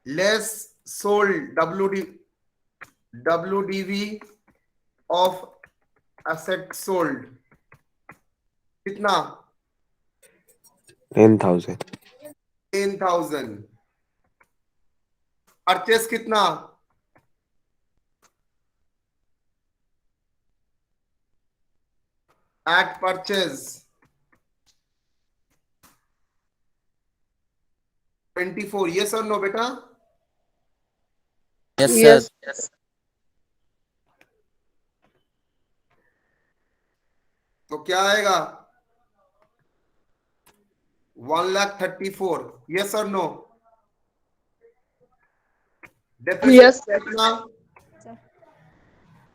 S1: Less sold WDV of asset sold कितना?
S8: 10,000.
S1: 10,000. परचेस कितना? At purchase 24. यस और नो बेटा?
S2: Yes,
S4: Yes.
S2: sir.
S1: तो क्या आएगा? 1,34,000. यस और नो?
S4: Yes.
S1: कितना?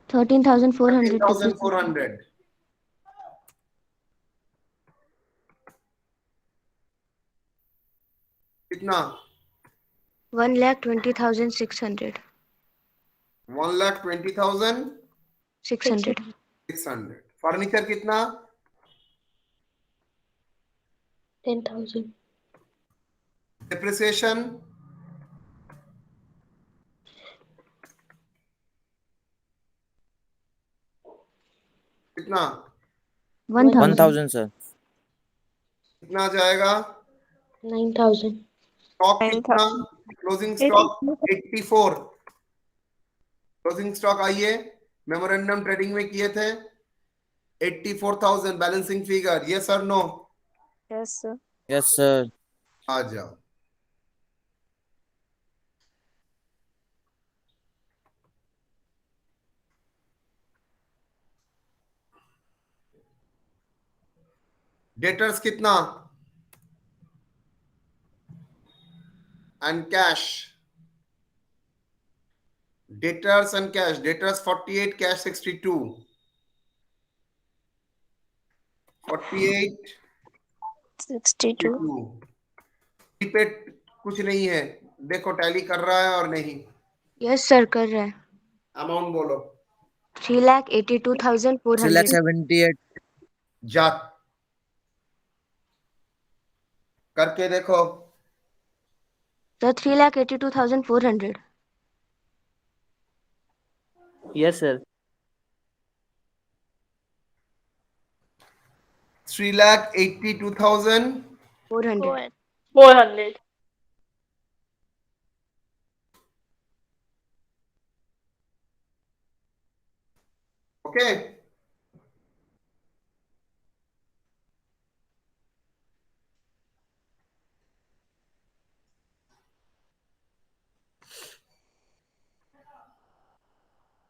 S3: 13,400.
S1: 13,400. कितना?
S3: 1,20,600.
S1: 1,20,600.
S3: 600.
S1: फर्नीचर कितना?
S3: 10,000.
S1: डिप्रिसिएशन कितना?
S3: 1,000.
S2: 1,000, sir.
S1: कितना जाएगा?
S3: 9,000.
S1: स्टॉक कितना? Closing stock 84. क्लोजिंग स्टॉक आइए मेमोरेंडम ट्रेडिंग में किए थे 84,000 बैलेंसिंग फिगर. यस और no?
S4: Yes, sir.
S2: Yes, sir.
S1: आ जाओ. डेटर्स कितना? And cash. Debtors and cash. Debtors 48, cash 62. 48,
S4: 62.
S1: 62. Prepaid कुछ नहीं है. देखो टैली कर रहा है और नहीं.
S3: यस सर कर रहा है.
S1: अमाउंट बोलो.
S3: 3,82,400.
S2: 3,78,000.
S1: जा करके देखो.
S3: Sir 3,82,400.
S7: Yes, sir.
S1: 3,82,000.
S3: 400.
S4: 400.
S1: Okay.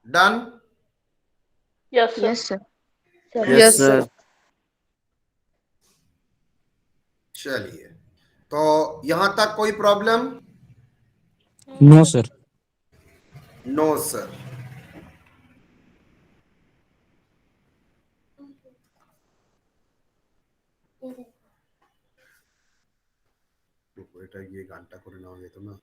S1: Done.
S4: Yes, sir.
S3: Yes sir.
S2: Yes, sir.
S1: चलिए तो यहां तक कोई problem?
S7: No, sir.
S1: No sir. এটা গিয়ে গানটা করে নেওয়া যেত না?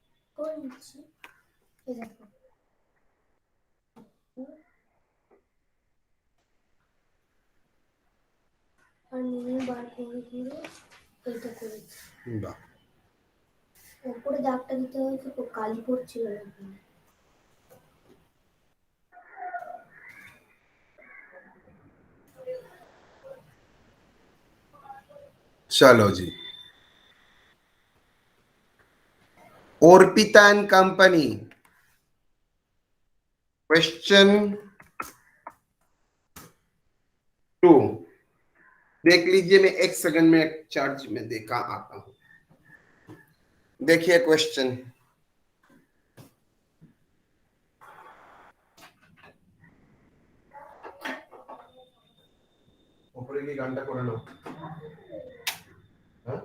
S1: বাহ.
S3: উপরে দাগটা দিতে হয়েছে তো কালি পড়ছিল.
S1: चलो जी. Orpita and Company. Question 2. देख लीजिए मैं एक सेकंड में चार्ज में देखा आता हूं. देखिए क्वेश्चन. ऊपर की घंटा করে নাও. হ্যাঁ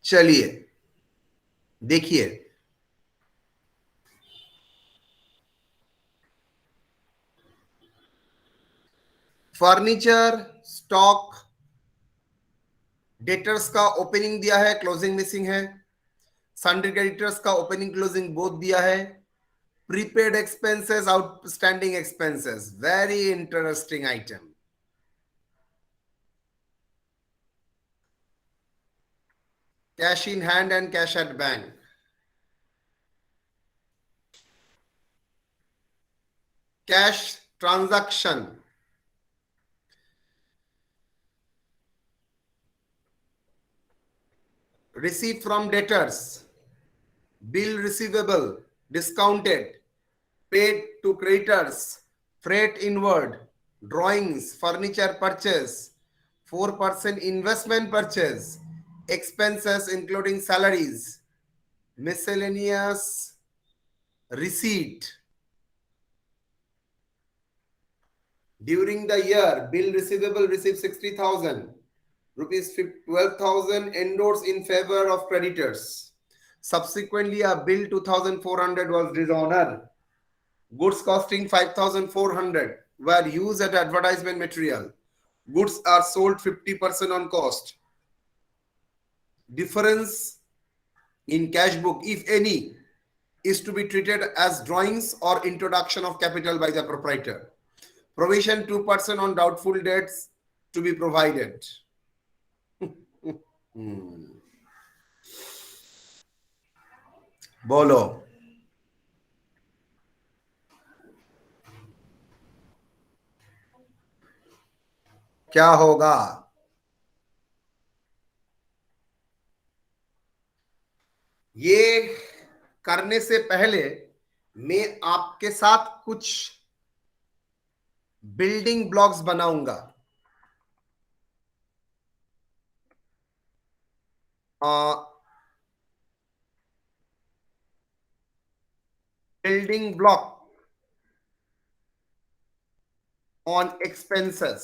S1: चलिए देखिए, फर्नीचर स्टॉक डेटर्स का ओपनिंग दिया है, क्लोजिंग मिसिंग है। सन्ड्री क्रेडिटर्स का ओपनिंग क्लोजिंग बोथ दिया है। Prepaid expenses, outstanding expenses, very interesting item. Cash in hand and cash at bank, cash transaction, receipt from debtors, bill receivable, discounted, paid to creditors, freight inward, drawings, furniture purchase, 4% investment purchase, expenses including salaries, miscellaneous receipt. During the year, bill receivable received 60,000. Rupees 12,000 endorsed in favor of creditors. Subsequently, a bill 2,400 was dishonored. Goods costing 5,400 were used as advertisement material. Goods are sold 50% on cost. Difference in cash book, if any, is to be treated as drawings or introduction of capital by the proprietor. Provision 2% on doubtful debts to be provided. बोलो, क्या होगा? ये करने से पहले मैं आपके साथ कुछ बिल्डिंग ब्लॉक्स बनाऊंगा। Building block on expenses.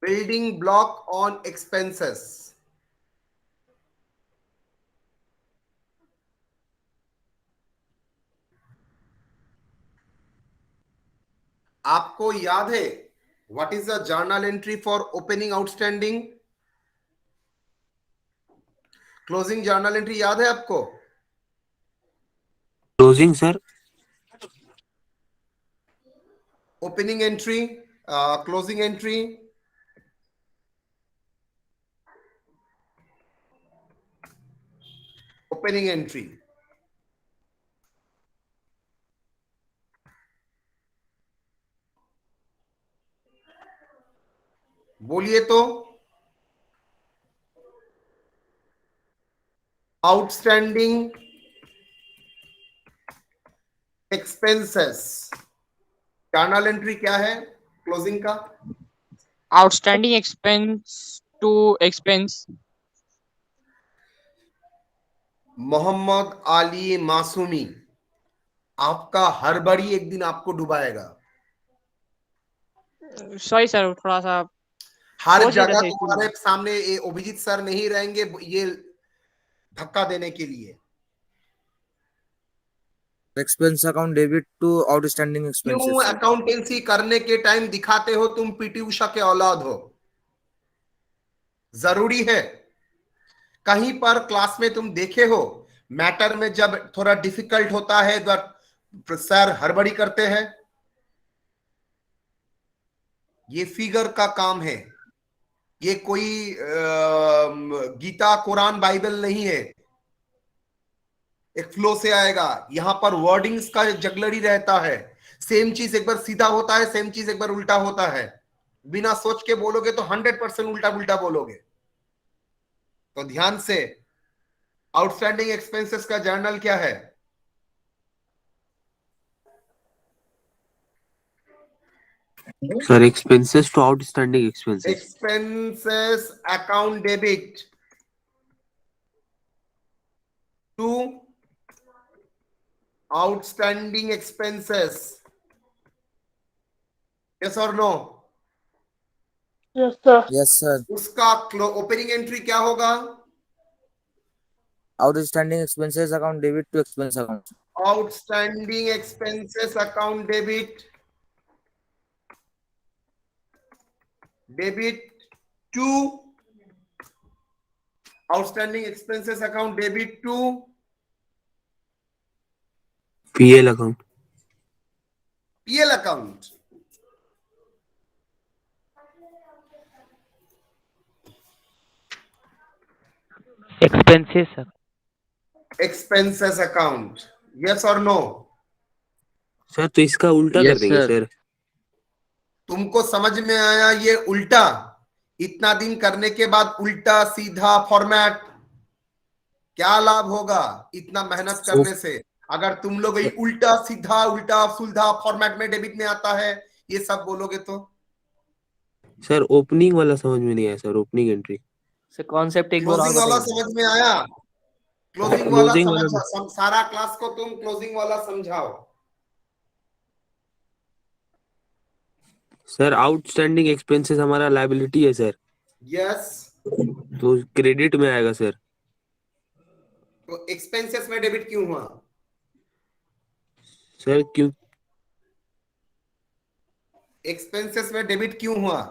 S1: Building block on expenses. आपको याद है what is the journal entry for opening outstanding? Closing journal entry याद है आपको?
S8: Closing sir,
S1: opening entry, closing entry, opening entry. बोलिए तो। आउटस्टैंडिंग एक्सपेंसेस जर्नल एंट्री क्या है क्लोजिंग का?
S5: Outstanding expense to expense.
S1: Mohammad Ali Masoomi, आपका हड़बड़ी एक दिन आपको डुबाएगा।
S5: सॉरी सर, थोड़ा सा
S1: हर
S5: सोच रहे
S1: जगह
S5: थे
S1: तुम्हारे
S5: इसीलिए।
S1: सामने ये अभिजीत सर नहीं रहेंगे ये धक्का देने के लिए।
S2: Expense account debit to outstanding
S1: क्यों
S2: एक्सपेंसेस।
S1: अकाउंटेंसी करने के टाइम दिखाते हो तुम पीटी उषा के औलाद हो? जरूरी है? कहीं पर क्लास में तुम देखे हो मैटर में जब थोड़ा डिफिकल्ट होता है तो सर हड़बड़ी करते हैं? ये फिगर का काम है, ये कोई गीता कुरान बाइबल नहीं है। एक फ्लो से आएगा, यहां पर वर्डिंग्स का जगलड़ी रहता है। सेम चीज एक बार सीधा होता है, सेम चीज एक बार उल्टा होता है। बिना सोच के बोलोगे तो 100% उल्टा उल्टा बोलोगे। तो ध्यान से, आउटस्टैंडिंग एक्सपेंसेस का जर्नल क्या है?
S8: Sir expenses to outstanding expenses.
S1: Expenses account debit to outstanding expenses. Yes और no?
S4: Yes, sir.
S2: Yes, sir.
S1: उसका ओपनिंग एंट्री क्या होगा?
S2: Outstanding expenses account debit to expense account.
S1: Outstanding expenses account debit to outstanding expenses account debit to
S8: PL account.
S1: PL account.
S7: Expenses, sir.
S1: Expenses account. Yes और no?
S8: Sir तो इसका उल्टा
S7: Yes,
S8: कर देंगे
S7: sir.
S8: Sir.
S1: तुमको समझ में आया ये उल्टा? इतना दिन करने के बाद उल्टा सीधा फॉर्मेट. क्या लाभ होगा इतना मेहनत करने से? अगर तुम लोग ये उल्टा सीधा उल्टा सुलझा फॉर्मेट में डेबिट में आता है ये सब बोलोगे तो
S8: सर ओपनिंग वाला समझ में नहीं आया sir. Opening entry.
S7: Sir concept एक बार और
S1: क्लोजिंग वाला
S7: बताइए.
S1: समझ में आया? क्लोजिंग वाला
S8: Closing वाला
S1: समझ. सारा क्लास को तुम क्लोजिंग वाला समझाओ.
S8: सर आउटस्टैंडिंग एक्सपेंसेस हमारा लायबिलिटी है सर.
S1: यस.
S8: तो क्रेडिट में आएगा सर.
S1: तो एक्सपेंसेस में डेबिट क्यों हुआ?
S8: सर क्यों?
S1: एक्सपेंसेस में डेबिट क्यों हुआ?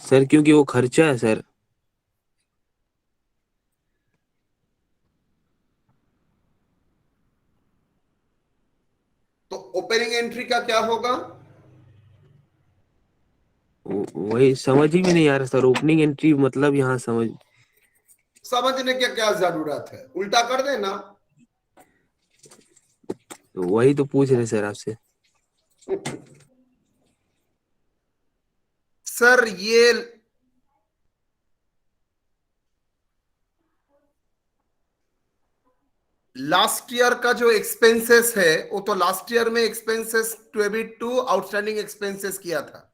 S8: सर क्योंकि वो खर्चा है सर.
S1: तो ओपनिंग एंट्री का क्या होगा?
S8: वही समझ ही में नहीं आ रहा सर. ओपनिंग एंट्री मतलब यहाँ
S1: समझने की क्या जरूरत है? उल्टा कर देना.
S8: वही तो पूछ रहे सर आपसे.
S1: सर ये लास्ट ईयर का जो एक्सपेंसेस है वो तो लास्ट ईयर में expenses debit to outstanding expenses किया था.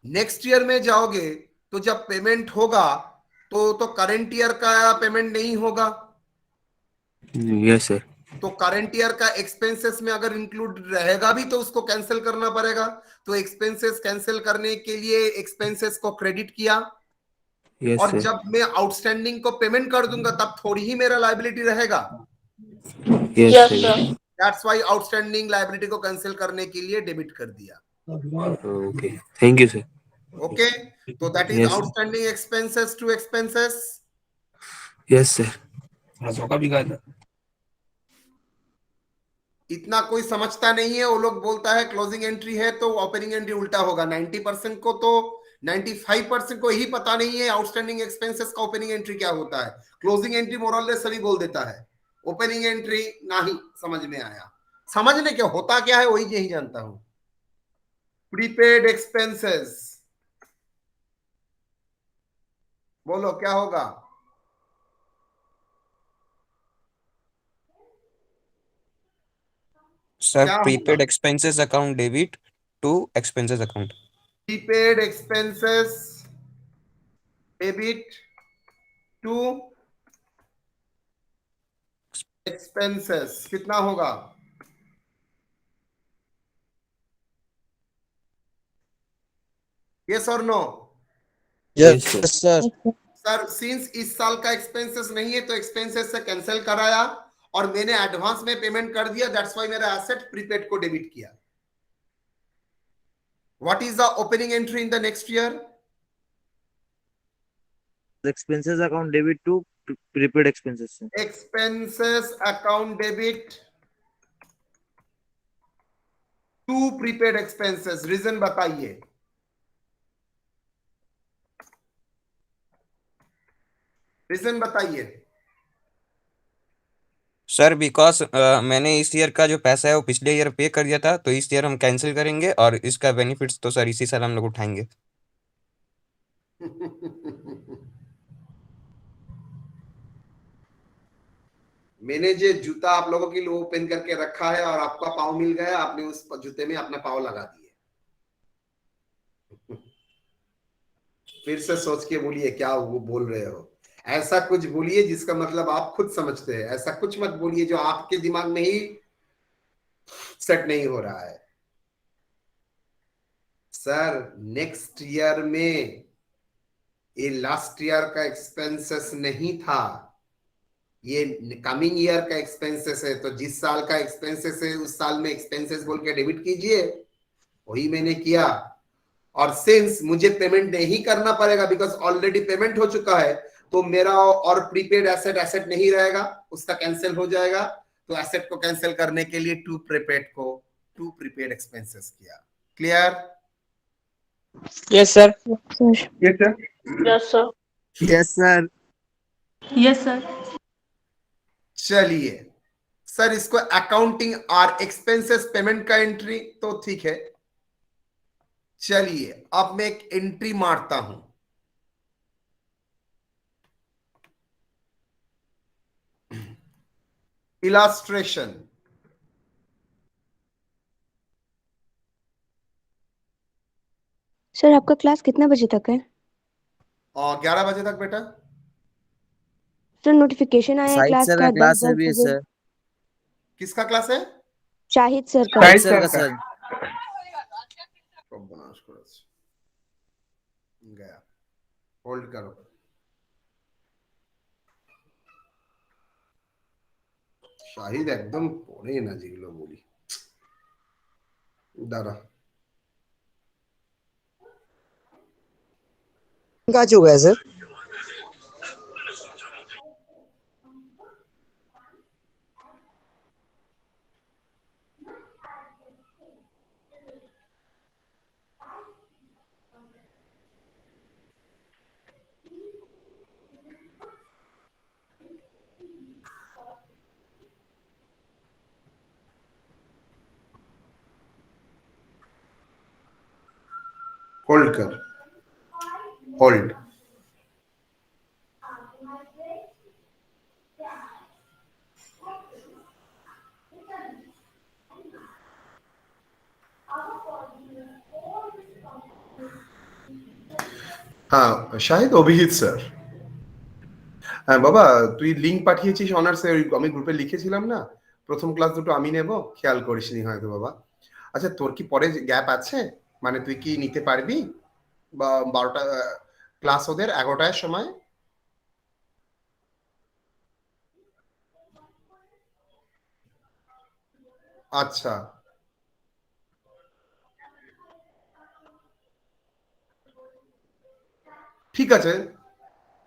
S1: नेक्स्ट ईयर में जाओगे तो जब पेमेंट होगा तो करंट ईयर का पेमेंट नहीं होगा.
S8: Yes sir.
S1: तो करंट ईयर का एक्सपेंसेस में अगर इंक्लूड रहेगा भी तो उसको कैंसिल करना पड़ेगा. तो एक्सपेंसेस कैंसिल करने के लिए एक्सपेंसेस को क्रेडिट किया.
S8: यस
S1: और
S8: सर.
S1: जब मैं आउटस्टैंडिंग को पेमेंट कर दूंगा तब थोड़ी ही मेरा लायबिलिटी रहेगा.
S8: Yes
S4: Yes,
S8: sir.
S4: sir.
S1: That's why outstanding liability को कैंसिल करने के लिए डेबिट कर दिया.
S8: Okay thank you sir.
S1: Okay. तो that is
S8: Yes.
S1: Outstanding expenses to expenses.
S8: Yes sir.
S1: इतना कोई समझता नहीं है. वो लोग बोलता है क्लोजिंग एंट्री है तो ओपनिंग एंट्री उल्टा होगा. 90% को तो 95% को यही पता नहीं है आउटस्टैंडिंग एक्सपेंसेस का ओपनिंग एंट्री क्या होता है. क्लोजिंग एंट्री मोरलेस सभी बोल देता है. ओपनिंग एंट्री नहीं समझ में आया. समझने क्या होता क्या है वही यही जानता हूं. प्रीपेड एक्सपेंसेस बोलो क्या होगा?
S9: सर
S1: क्या
S9: प्रीपेड
S1: होगा?
S9: Expenses account debit to expenses account.
S1: Prepaid expenses debit to expenses कितना होगा? यस और no?
S8: Yes sir.
S1: Sir since इस साल का एक्सपेंसेस नहीं है तो एक्सपेंसेस से कैंसिल कराया और मैंने एडवांस में पेमेंट कर दिया. दैट्स व्हाई मेरा एसेट प्रीपेड को डेबिट किया. What is the opening entry in the next year?
S2: Expenses account debit to prepaid expenses.
S1: Expenses account debit to prepaid expenses. Reason बताइए. रीजन बताइए.
S9: सर बिकॉज मैंने इस year का जो पैसा है वो पिछले ईयर पे कर दिया था तो इस ईयर हम कैंसिल करेंगे और इसका बेनिफिट्स तो सर इसी साल हम लोग उठाएंगे.
S1: मैंने जो जूता आप लोगों के लिए वो पहन करके रखा है और आपका पाँव मिल गया. आपने उस जूते में अपना पाँव लगा दिए. फिर से सोच के बोलिए क्या वो बोल रहे हो. ऐसा कुछ बोलिए जिसका मतलब आप खुद समझते हैं, ऐसा कुछ मत बोलिए जो आपके दिमाग में ही सेट नहीं हो रहा है। सर नेक्स्ट ईयर में ये लास्ट ईयर का एक्सपेंसेस नहीं था, ये कमिंग ईयर का एक्सपेंसेस है। तो जिस साल का एक्सपेंसेस है उस साल में एक्सपेंसेस बोल के डेबिट कीजिए, वही मैंने किया। और सिंस मुझे पेमेंट नहीं करना पड़ेगा बिकॉज ऑलरेडी पेमेंट हो चुका है, तो मेरा और प्रीपेड एसेट एसेट नहीं रहेगा, उसका कैंसिल हो जाएगा। तो एसेट को कैंसिल करने के लिए टू प्रीपेड एक्सपेंसेस किया। Clear?
S5: Yes sir.
S4: Yes, sir.
S2: Yes sir.
S11: Yes, sir.
S1: चलिए सर, इसको अकाउंटिंग और एक्सपेंसेस पेमेंट का एंट्री तो ठीक है। चलिए अब मैं एक एंट्री मारता हूं। इलास्ट्रेशन।
S3: सर आपका क्लास कितना बजे तक है?
S1: और 11 बजे तक बेटा।
S3: सर नोटिफिकेशन आया है
S2: साहिद
S3: क्लास
S2: सर
S3: का
S2: का क्लास
S3: 10
S2: है भी है
S3: बजे।
S2: सर।
S1: किसका क्लास है?
S3: शाहिद सर का।
S2: साहिद सर का सर।
S1: बनास क्लास गया। होल्ड करो। শাহিদ একদম পড়ে না যেগুলো বলি, দাঁড়া।
S10: काच हो गया सर।
S1: होल्ड कर, होल्ड। হ্যাঁ শাহিদ, অভিজিৎ স্যার। হ্যাঁ বাবা, তুই লিংক পাঠিয়েছিস অনার্সে, আমি গ্রুপে লিখেছিলাম না, প্রথম ক্লাস দুটো আমি নেব, খেয়াল করিসনি হয়তো বাবা। আচ্ছা তোর কি পরে গ্যাপ আছে? মানে তুই কি নিতে পারবি বা 12টা ক্লাস ওদের 11টার সময়? আচ্ছা ঠিক আছে,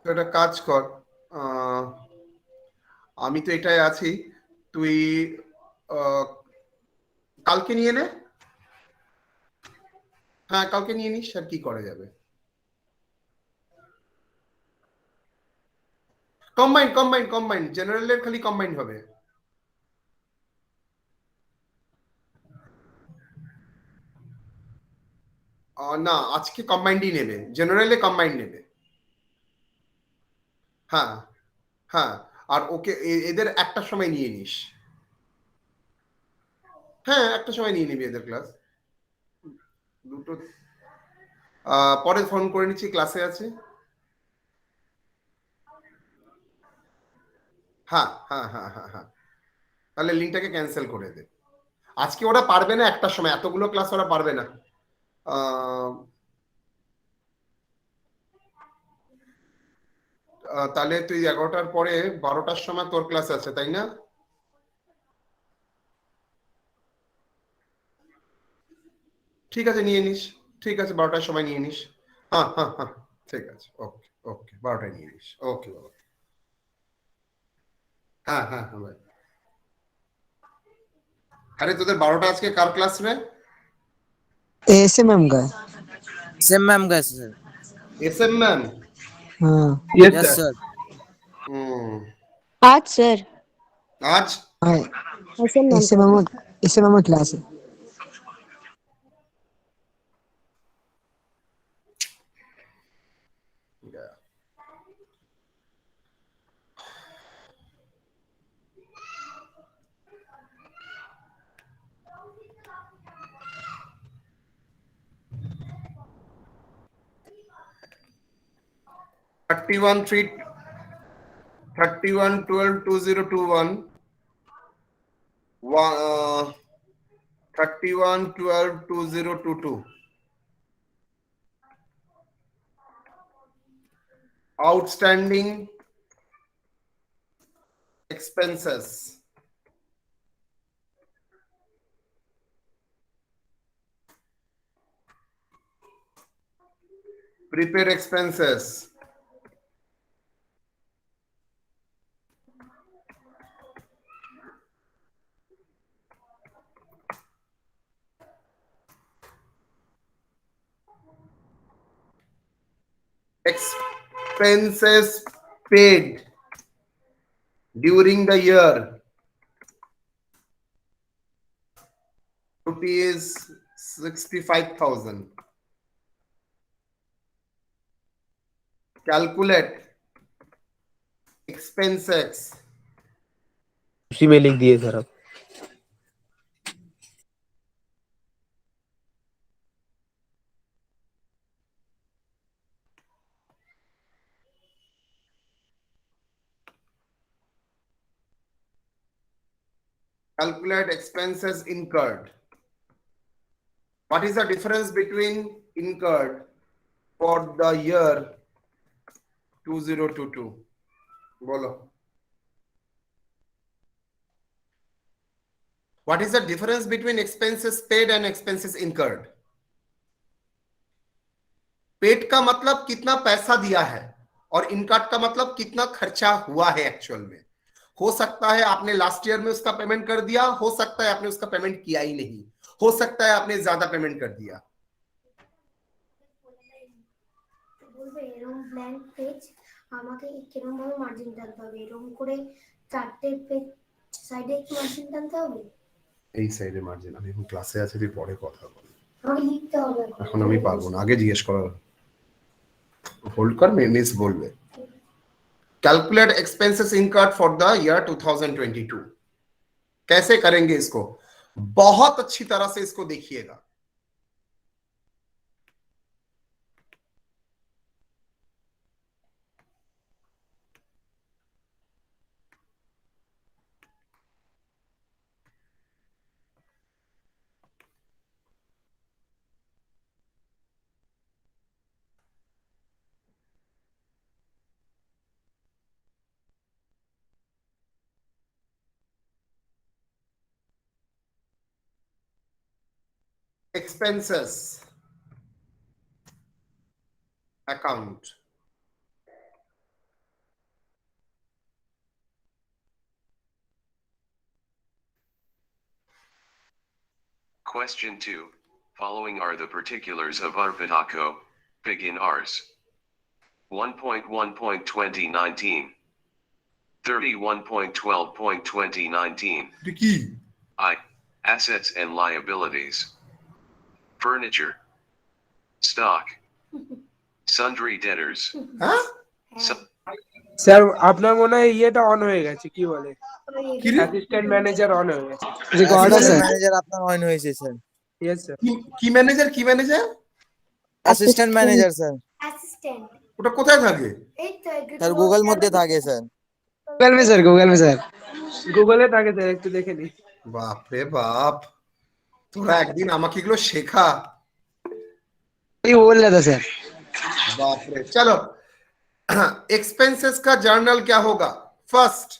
S1: তো একটা কাজ কর, আমি তো এটাই আছি, তুই কালকে নিয়ে নে। হ্যাঁ কালকে নিয়ে নিস, আর কি করা যাবে। কম্বাইন্ড জেনারেলের খালি কম্বাইন্ড হবে। না আজকে কম্বাইন্ডই নেবে, জেনারেলে কম্বাইন্ড নেবে। হ্যাঁ হ্যাঁ, আর ওকে এদের একটা সময় নিয়ে নিস। হ্যাঁ একটা সময় নিয়ে নিবি এদের ক্লাস দুটো। পরে ফোন করে নিচ্ছি, ক্লাসে আছে। হ্যাঁ হ্যাঁ হ্যাঁ হ্যাঁ হ্যাঁ, তাহলে লিঙ্কটাকে ক্যান্সেল করে দে। আজকে ওরা পারবে না, একটা সময় এতগুলো ক্লাস ওরা পারবে না। তাহলে তুই 11টার পরে 12টার সময় তোর ক্লাস আছে তাই না? ঠিক আছে নিয়ে নিস, ঠিক আছে 12টার সময় নিয়ে নিস। হ্যাঁ হ্যাঁ হ্যাঁ ঠিক আছে, ওকে ওকে 12টায় নিয়ে নিস। ওকে বাবা। হ্যাঁ হ্যাঁ হ্যাঁ ভাই। আরে তোদের 12টা আজকে কার ক্লাস রে?
S10: ऐसे मैम का है।
S2: सेम मैम का है सर।
S1: Same ma'am.
S10: हाँ
S2: यस सर।
S3: आज सर।
S1: আজ
S10: हाँ ऐसे मैम का क्लास है।
S1: गया। 31/12/2021, 31/12/2022. Outstanding expenses. Prepaid expenses. Expenses paid during the year, rupees 65,000. Calculate expenses.
S6: उसी में लिख दिए सर आप।
S1: Calculate expenses incurred. What is the difference between incurred for the year 2022? Bolo. What is the difference between expenses paid and expenses incurred? Paid का मतलब कितना पैसा दिया है और इनकट का मतलब कितना खर्चा हुआ है एक्चुअल में। हो सकता है आपने लास्ट ईयर में उसका पेमेंट कर दिया, हो सकता है आपने उसका पेमेंट किया ही नहीं, हो सकता है आपने ज्यादा पेमेंट कर दिया।
S3: বলবে এরকম ব্ল্যাঙ্ক পেজ আমাকে কিরকম ভাবে মার্জিন টানতে হবে, এরকম করে চারটে পেজ সাইডে একটু মার্জিন টানতে হবে।
S1: এই সাইডে মার্জিন আমি এখন ক্লাসে আছি, তুই পরে কথা বল,
S3: আমাকে লিখতে হবে
S1: এখন আমি পারবো না, আগে জিজ্ঞেস কর, হোল্ড কর, মিস বলবে। Calculate expenses incurred for the year 2022। कैसे करेंगे इसको? बहुत अच्छी तरह से इसको देखिएगा। expenses account,
S12: Question 2. Following are the particulars of Arpitaco. Begin Ars. 1.1.2019. 31.12.2019.
S1: Ricky.
S12: I. Assets and liabilities. Furniture. Stock. Sundry debtors.
S1: हाँ?
S13: স্যার আপনার মনে হয় ইয়েটা অন হয়ে গেছে, কি বলে অ্যাসিস্ট্যান্ট ম্যানেজার অন হয়ে গেছে।
S10: রিকর্ডার স্যার,
S2: ম্যানেজার আপনার অন হয়েছে স্যার।
S13: Yes sir.
S1: কি ম্যানেজার? কি manager?
S2: Assistant manager sir.
S3: Assistant
S1: ওটা কোথায় থাকে?
S3: এই তো
S2: স্যার গুগল মধ্যে থাকে স্যার।
S10: গুগল में सर, गुगल में सर,
S13: গুগলে থাকে স্যার, একটু দেখে নি।
S1: বাপ রে বাপ, তোরা একদিন আমাকে এগুলো শেখা।
S10: ये बोल रहा था सर।
S1: बाप रे। चलो, एक्सपेंसेस का जर्नल क्या होगा? फर्स्ट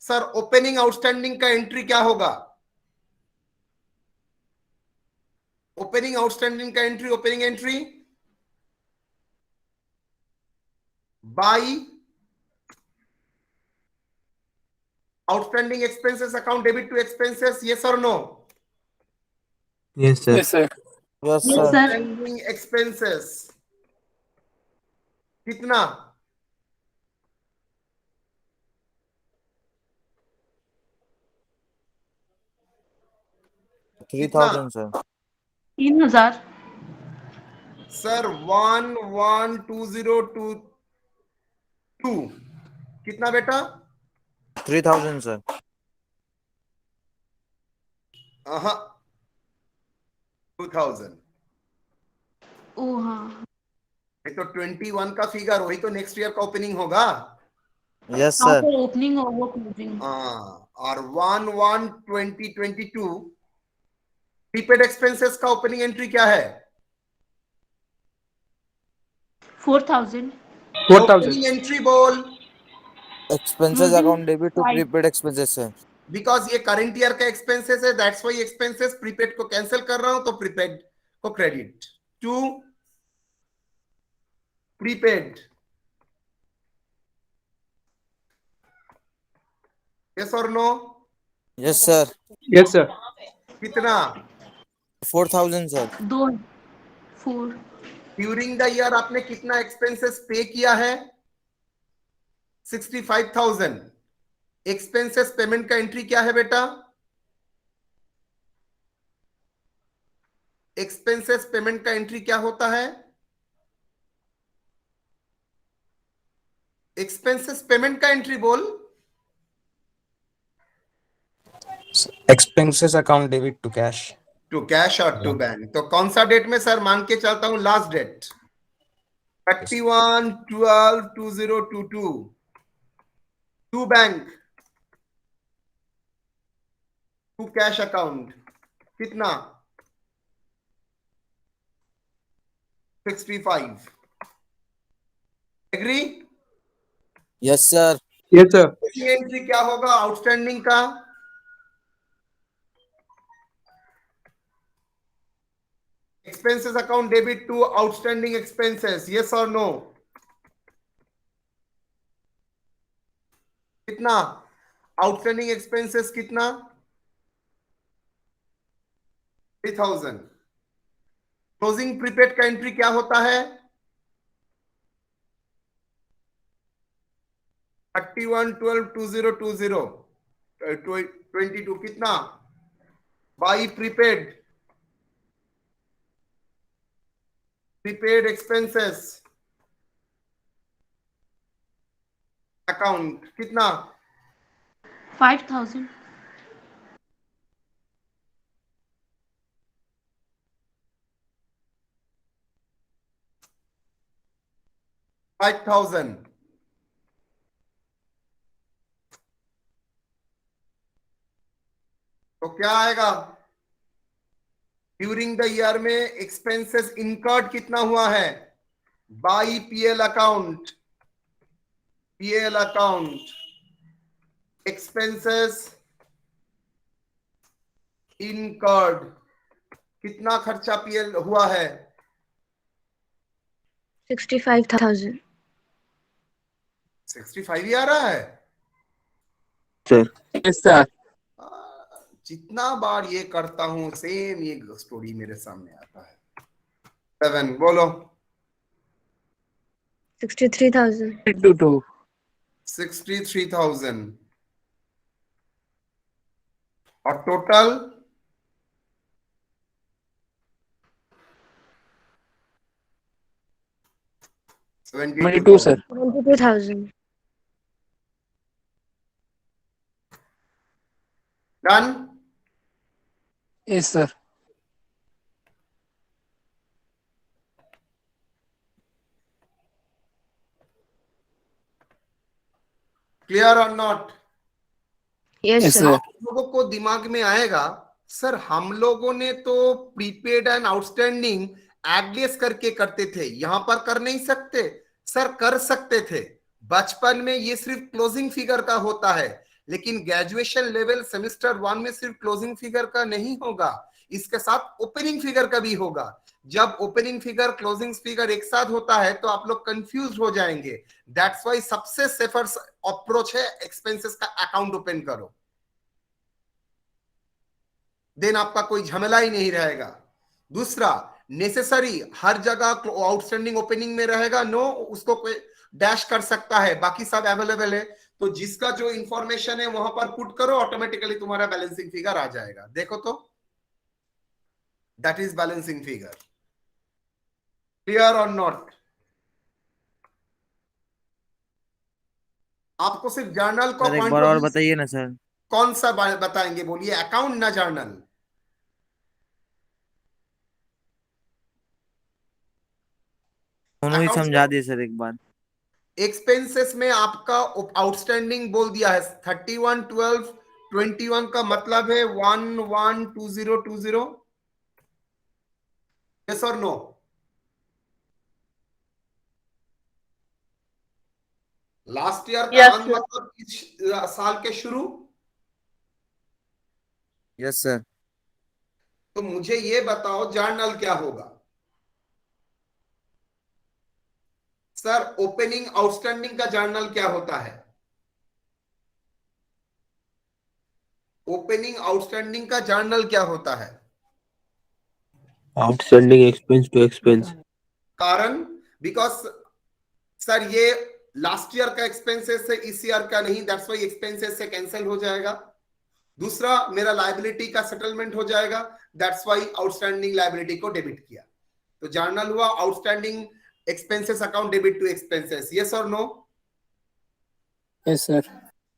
S1: सर, ओपनिंग आउटस्टैंडिंग का एंट्री क्या होगा? ओपनिंग आउटस्टैंडिंग का entry, opening entry by outstanding expenses account debit to expenses, yes और no?
S8: Yes sir.
S13: Yes sir.
S2: Yes sir.
S1: Outstanding expenses कितना? कितना?
S2: 3000 सर।
S11: 3000।
S1: सर 1,1,2022 कितना बेटा?
S2: 3000 सर।
S1: हाँ 2000।
S11: ओ हाँ।
S1: तो 21 का फिगर वही तो नेक्स्ट ईयर का ओपनिंग होगा।
S2: यस
S11: हाँ
S2: सर।
S11: सर, ओपनिंग और वो क्लोजिंग।
S1: और 1/1/2022 प्रीपेड एक्सपेंसेस का ओपनिंग एंट्री क्या है?
S11: 4000।
S13: 4000
S1: ओपनिंग एंट्री बोल।
S2: Expenses
S11: closing
S2: account debit to
S11: 5।
S2: Prepaid expenses sir.
S1: Because ये करंट ईयर का एक्सपेंसेस है, दैट्स वाई एक्सपेंसेस प्रीपेड को कैंसिल कर रहा हूं, तो प्रीपेड को क्रेडिट टू प्रीपेड। यस और no?
S2: Yes sir.
S13: Yes sir.
S1: कितना?
S2: 4000 सर।
S11: 2 4।
S1: ड्यूरिंग द ईयर आपने कितना एक्सपेंसेस पे किया है? 65,000। एक्सपेंसेस पेमेंट का एंट्री क्या है बेटा? एक्सपेंसेस पेमेंट का एंट्री क्या होता है? एक्सपेंसेस पेमेंट का एंट्री बोल।
S9: Expenses account debit to cash.
S1: To cash और टू बैंक। तो कौन सा डेट में सर मान के चलता हूं? Last date 31/12/2022 to bank to cash account कितना? 65। Agree?
S2: Yes sir.
S13: Yes sir.
S1: Entry क्या होगा आउटस्टैंडिंग का? Expenses account debit to outstanding expenses, yes और नो? कितना आउटस्टैंडिंग एक्सपेंसेस? कितना? 3000। क्लोजिंग प्रीपेड का एंट्री क्या होता है? 31/12/2022 कितना? बाई प्रीपेड एक्सपेंसेस अकाउंट कितना?
S11: 5000।
S1: $5,000। तो क्या आएगा? ड्यूरिंग द ईयर में एक्सपेंसेस इनकर्ड कितना हुआ है? By PL account expenses incurred कितना खर्चा पीएल हुआ है?
S3: 65,000।
S1: 65 ही आ रहा है
S8: सर।
S13: Yes sir.
S1: जितना बार ये करता हूं सेम ये स्टोरी मेरे सामने आता है। 7 बोलो।
S3: 63,000।
S13: 2
S1: 63,000 और total
S13: 22 sir.
S3: 22,000।
S1: Done.
S13: Yes sir.
S1: Clear और नॉट?
S3: Yes sir.
S1: आप लोगों को दिमाग में आएगा सर हम लोगों ने तो प्रीपेड एंड आउटस्टैंडिंग एडलेस करके करते थे, यहां पर कर नहीं सकते? सर कर सकते थे। बचपन में ये सिर्फ क्लोजिंग फिगर का होता है, लेकिन ग्रेजुएशन लेवल सेमेस्टर 1 में सिर्फ क्लोजिंग फिगर का नहीं होगा, इसके साथ ओपनिंग फिगर का भी होगा। जब ओपनिंग फिगर क्लोजिंग फिगर एक साथ होता है तो आप लोग कंफ्यूज हो जाएंगे। दैट्स वाई सबसे सेफर अप्रोच है एक्सपेंसेस का अकाउंट ओपन करो, देन आपका कोई झमेला ही नहीं रहेगा। दूसरा, नेसेसरी हर जगह आउटस्टैंडिंग ओपनिंग में रहेगा? नो, उसको कोई डैश कर सकता है, बाकी सब अवेलेबल है। तो जिसका जो इंफॉर्मेशन है वहां पर पुट करो, ऑटोमेटिकली तुम्हारा बैलेंसिंग फिगर आ जाएगा। देखो तो, that is balancing figure. Clear और नॉट? आपको सिर्फ जर्नल का
S2: सर एक
S1: पॉइंट
S2: बार
S1: ऑफ
S2: और
S1: व्यू
S2: बताइए ना सर।
S1: कौन सा बताएंगे बोलिए, अकाउंट ना जर्नल?
S2: दोनों ही
S1: अकाउंट
S2: समझा दिए सर एक बार।
S1: एक्सपेंसेस में आपका आउटस्टैंडिंग बोल दिया है 31/12/21 का मतलब है 112020। यस और नो? लास्ट ईयर का
S4: Yes,
S1: अंत
S4: sir.
S1: मतलब इस साल के शुरू।
S2: Yes sir.
S1: तो मुझे ये बताओ जर्नल क्या होगा? सर ओपनिंग आउटस्टैंडिंग का जर्नल क्या होता है? ओपनिंग आउटस्टैंडिंग का जर्नल क्या होता है?
S8: Outstanding expense to expense.
S1: कारण बिकॉज सर ये लास्ट ईयर का एक्सपेंसेस है, इस ईयर का नहीं, दैट्स वाई एक्सपेंसेस से कैंसिल हो जाएगा। दूसरा मेरा लायबिलिटी का सेटलमेंट हो जाएगा, दैट्स वाई आउटस्टैंडिंग लायबिलिटी को डेबिट किया। तो जर्नल हुआ outstanding expenses account debit to expenses. Yes और नो?
S6: Yes sir.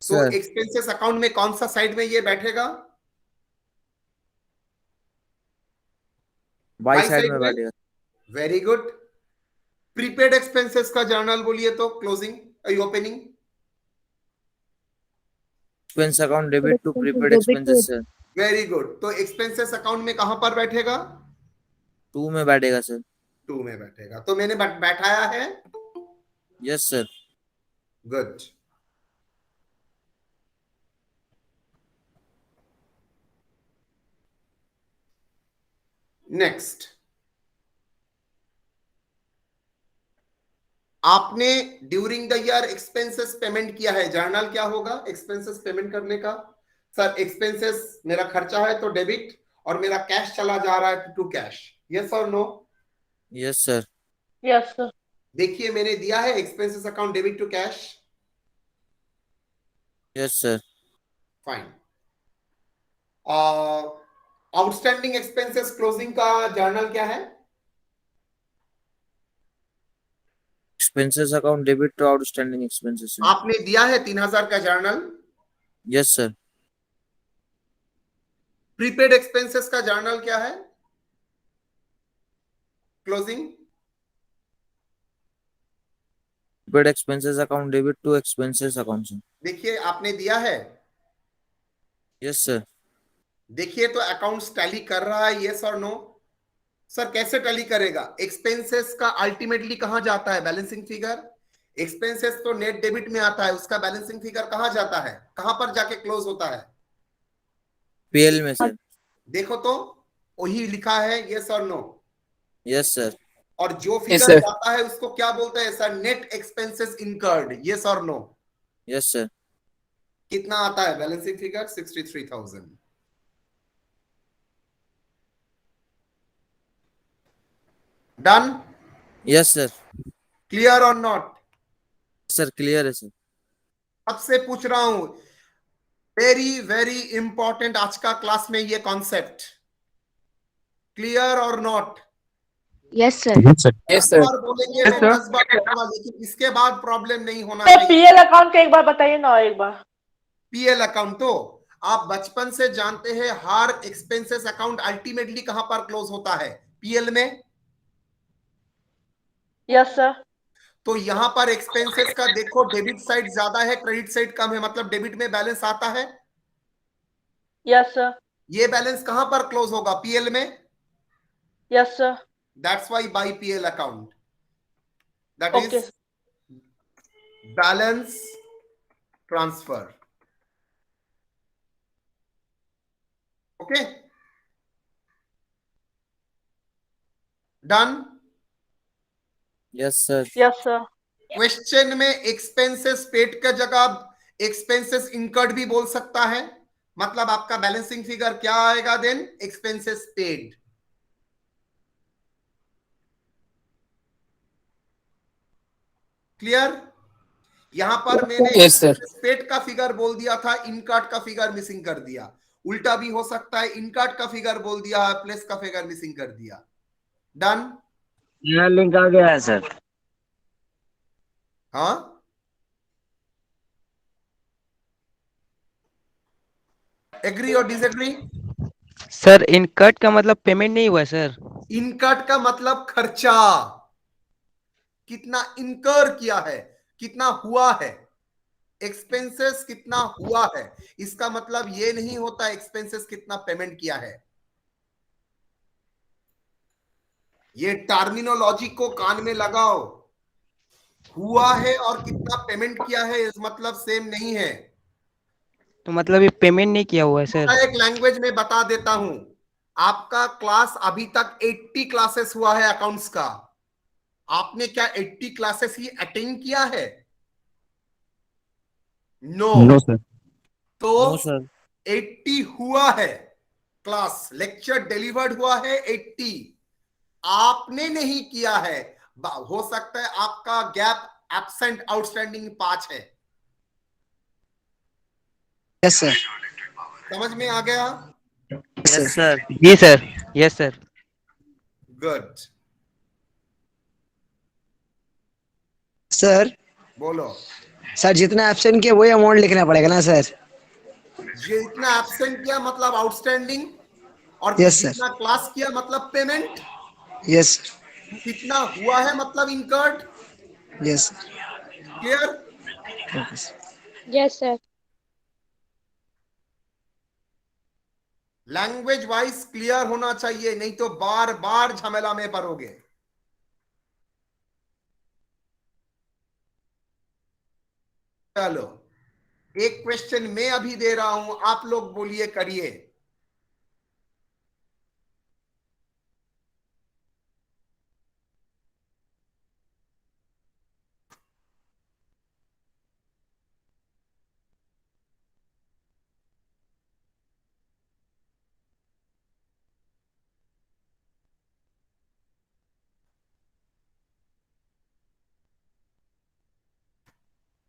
S1: तो एक्सपेंसेस अकाउंट में कौन सा साइड में ये बैठेगा?
S2: बाई साइड में बैठेगा।
S1: Very good. प्रीपेड एक्सपेंसेस का जर्नल बोलिए तो closing opening.
S2: Expense account debit to prepaid expenses sir.
S1: Very good. तो एक्सपेंसेस अकाउंट में कहां पर बैठेगा?
S2: 2 में बैठेगा सर।
S1: 2 में बैठेगा। तो मैंने बैठाया है।
S2: Yes sir.
S1: गुड। नेक्स्ट, आपने during the year expenses payment किया है, जर्नल क्या होगा एक्सपेंसेस पेमेंट करने का? सर एक्सपेंसेस मेरा खर्चा है तो डेबिट, और मेरा कैश चला जा रहा है टू कैश। यस और no?
S2: Yes sir.
S4: Yes, sir.
S1: देखिए मैंने दिया है expenses account debit to cash.
S2: Yes sir.
S1: Fine. Outstanding expenses closing का जर्नल क्या है?
S2: Expenses account debit to outstanding expenses sir.
S1: आपने दिया है 3000 का journal.
S2: Yes sir.
S1: Prepaid expenses का जर्नल क्या है closing?
S2: Prepaid expenses account debit to expenses account sir.
S1: देखिए आपने दिया है।
S2: Yes sir.
S1: देखिए तो अकाउंट्स टैली कर रहा है, यस और नो? सर कैसे टैली करेगा? एक्सपेंसेस का अल्टीमेटली कहां जाता है? Balancing figure. एक्सपेंसेस तो नेट डेबिट में आता है, उसका बैलेंसिंग फिगर कहां जाता है, कहां पर जाके क्लोज होता है?
S2: पीएल में सर।
S1: देखो तो वही लिखा है, यस और नो?
S2: Yes sir.
S1: और जो फिगर जाता है उसको क्या बोलते हैं sir? Net expenses incurred. Yes और नो?
S2: Yes sir.
S1: कितना आता है balancing figure? 63,000। Done?
S2: Yes sir.
S1: Clear और नॉट?
S2: सर क्लियर है सर।
S1: अब से पूछ रहा हूं, वेरी वेरी इंपॉर्टेंट आज का क्लास में ये कॉन्सेप्ट। क्लियर और not?
S11: Yes sir.
S6: Yes sir.
S1: और बोलेंगे मैं 10 बार कहूंगा, लेकिन इसके बाद प्रॉब्लम नहीं होना
S4: सर
S1: चाहिए।
S4: पीएल अकाउंट का एक बार बताइए ना, एक बार।
S1: पीएल अकाउंट तो आप बचपन से जानते हैं, हर एक्सपेंसेस अकाउंट अल्टीमेटली कहां पर क्लोज होता है? पीएल में।
S4: Yes sir.
S1: तो यहां पर एक्सपेंसेस का देखो, डेबिट साइड ज्यादा है, क्रेडिट साइड कम है, मतलब डेबिट में बैलेंस आता है।
S4: Yes sir.
S1: ये बैलेंस कहां पर क्लोज होगा? पीएल में।
S4: Yes sir.
S1: That's why by PL account, that
S4: Okay.
S1: Is balance transfer. Okay, done?
S2: Yes sir.
S4: Yes sir.
S1: Question में एक्सपेंसेस पेड का जगह एक्सपेंसेस इनकर्ड भी बोल सकता है, मतलब आपका बैलेंसिंग फिगर क्या आएगा देन? Expenses paid. क्लियर? यहां पर मैंने पेड का फिगर बोल दिया था, इनकर्ड का फिगर मिसिंग कर दिया। उल्टा भी हो सकता है, इनकर्ड का फिगर बोल दिया, प्लस का फिगर मिसिंग कर दिया। डन?
S2: यहाँ लिंक आ गया है सर।
S1: हाँ, एग्री और डिसएग्री?
S6: सर इनकट का मतलब पेमेंट नहीं हुआ है सर।
S1: इनकट का मतलब खर्चा, कितना इनकर किया है। कितना हुआ है, एक्सपेंसेस कितना हुआ है। इसका मतलब ये नहीं होता एक्सपेंसेस कितना पेमेंट किया है। ये टर्मिनोलॉजी को कान में लगाओ। हुआ है और कितना पेमेंट किया है इस मतलब सेम नहीं है।
S7: तो मतलब ये पेमेंट नहीं किया हुआ है सर?
S1: एक लैंग्वेज में बता देता हूं, आपका क्लास अभी तक 80 क्लासेस हुआ है अकाउंट्स का। आपने क्या 80 क्लासेस ही अटेंड किया है? No
S8: no sir.
S1: तो
S2: नो सर।
S1: 80 हुआ है, क्लास लेक्चर डिलीवर्ड हुआ है 80। आपने नहीं किया है, हो सकता है आपका गैप एब्सेंट आउटस्टैंडिंग 5 है।
S10: Yes sir.
S1: समझ में आ गया?
S2: Yes sir.
S7: जी sir. Yes sir.
S1: Good.
S10: Sir
S1: बोलो।
S10: सर जितना एब्सेंट किया वही अमाउंट लिखना पड़ेगा ना सर?
S1: जितना एब्सेंट किया मतलब आउटस्टैंडिंग, और
S10: यस सर।
S1: जितना क्लास किया मतलब पेमेंट,
S10: यस
S1: कितना हुआ है मतलब incurred.
S10: Yes
S1: clear?
S4: Yes, sir.
S1: Language wise clear होना चाहिए, नहीं तो बार बार झमेला में पड़ोगे। चलो, एक क्वेश्चन मैं अभी दे रहा हूं, आप लोग बोलिए, करिए।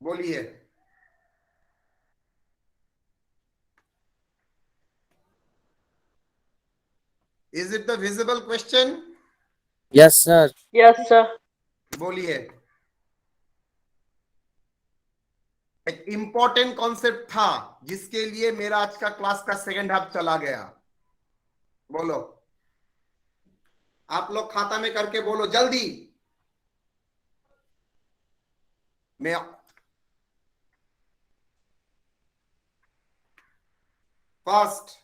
S1: बोलिए। Is it the visible question?
S2: Yes sir.
S4: Yes, sir.
S1: बोलिए। एक इंपॉर्टेंट कॉन्सेप्ट था जिसके लिए मेरा आज का क्लास का सेकंड हाफ चला गया। बोलो, आप लोग खाता में करके बोलो जल्दी। मैं फास्ट।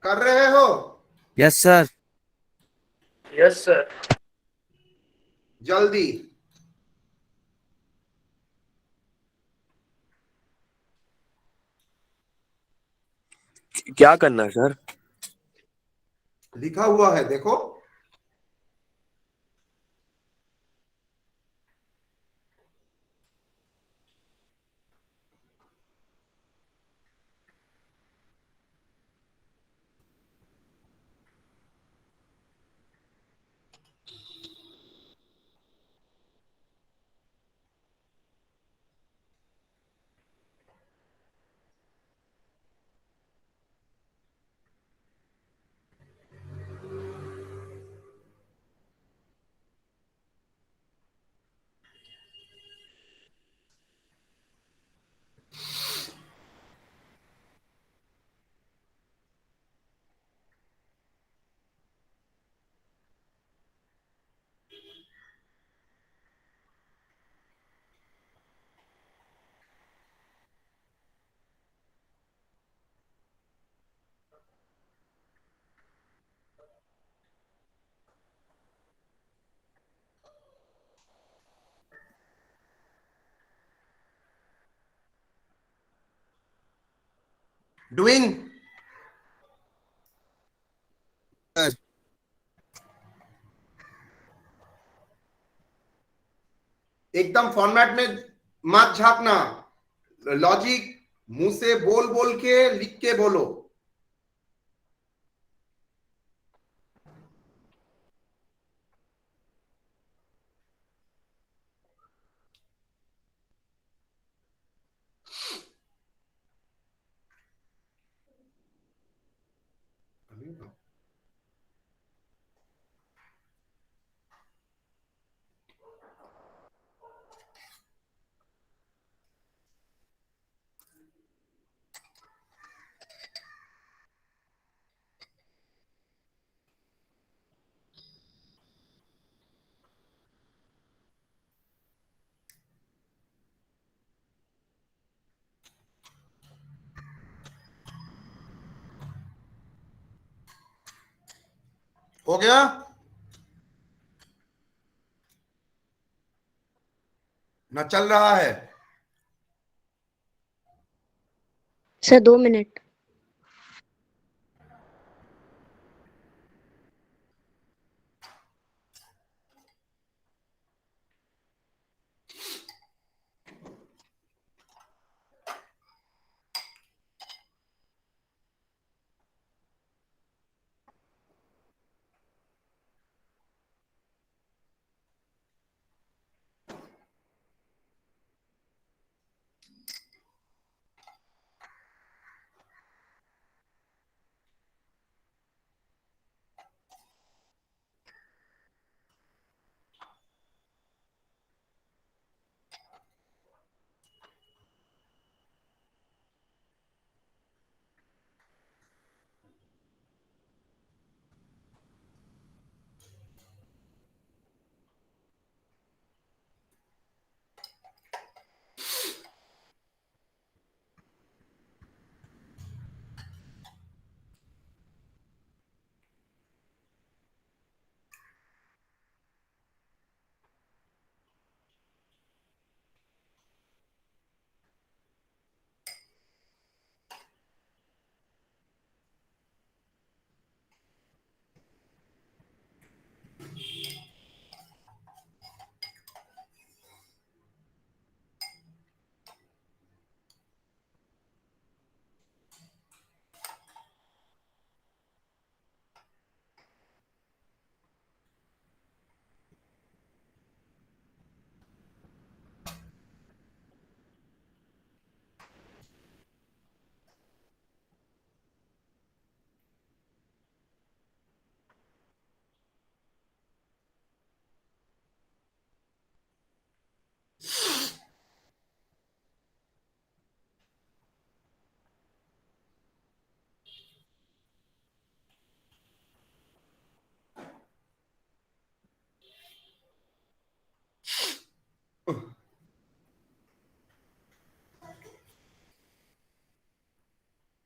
S1: कर रहे हो?
S2: Yes sir.
S13: Yes sir.
S1: जल्दी।
S8: क्या करना है सर?
S1: लिखा हुआ है देखो। डूइंग।
S2: सर।
S1: एकदम फॉर्मेट में मत झांकना, लॉजिक मुंह से बोल बोल के लिख के बोलो। हो गया? ना चल रहा है?
S3: Sir 2 minute.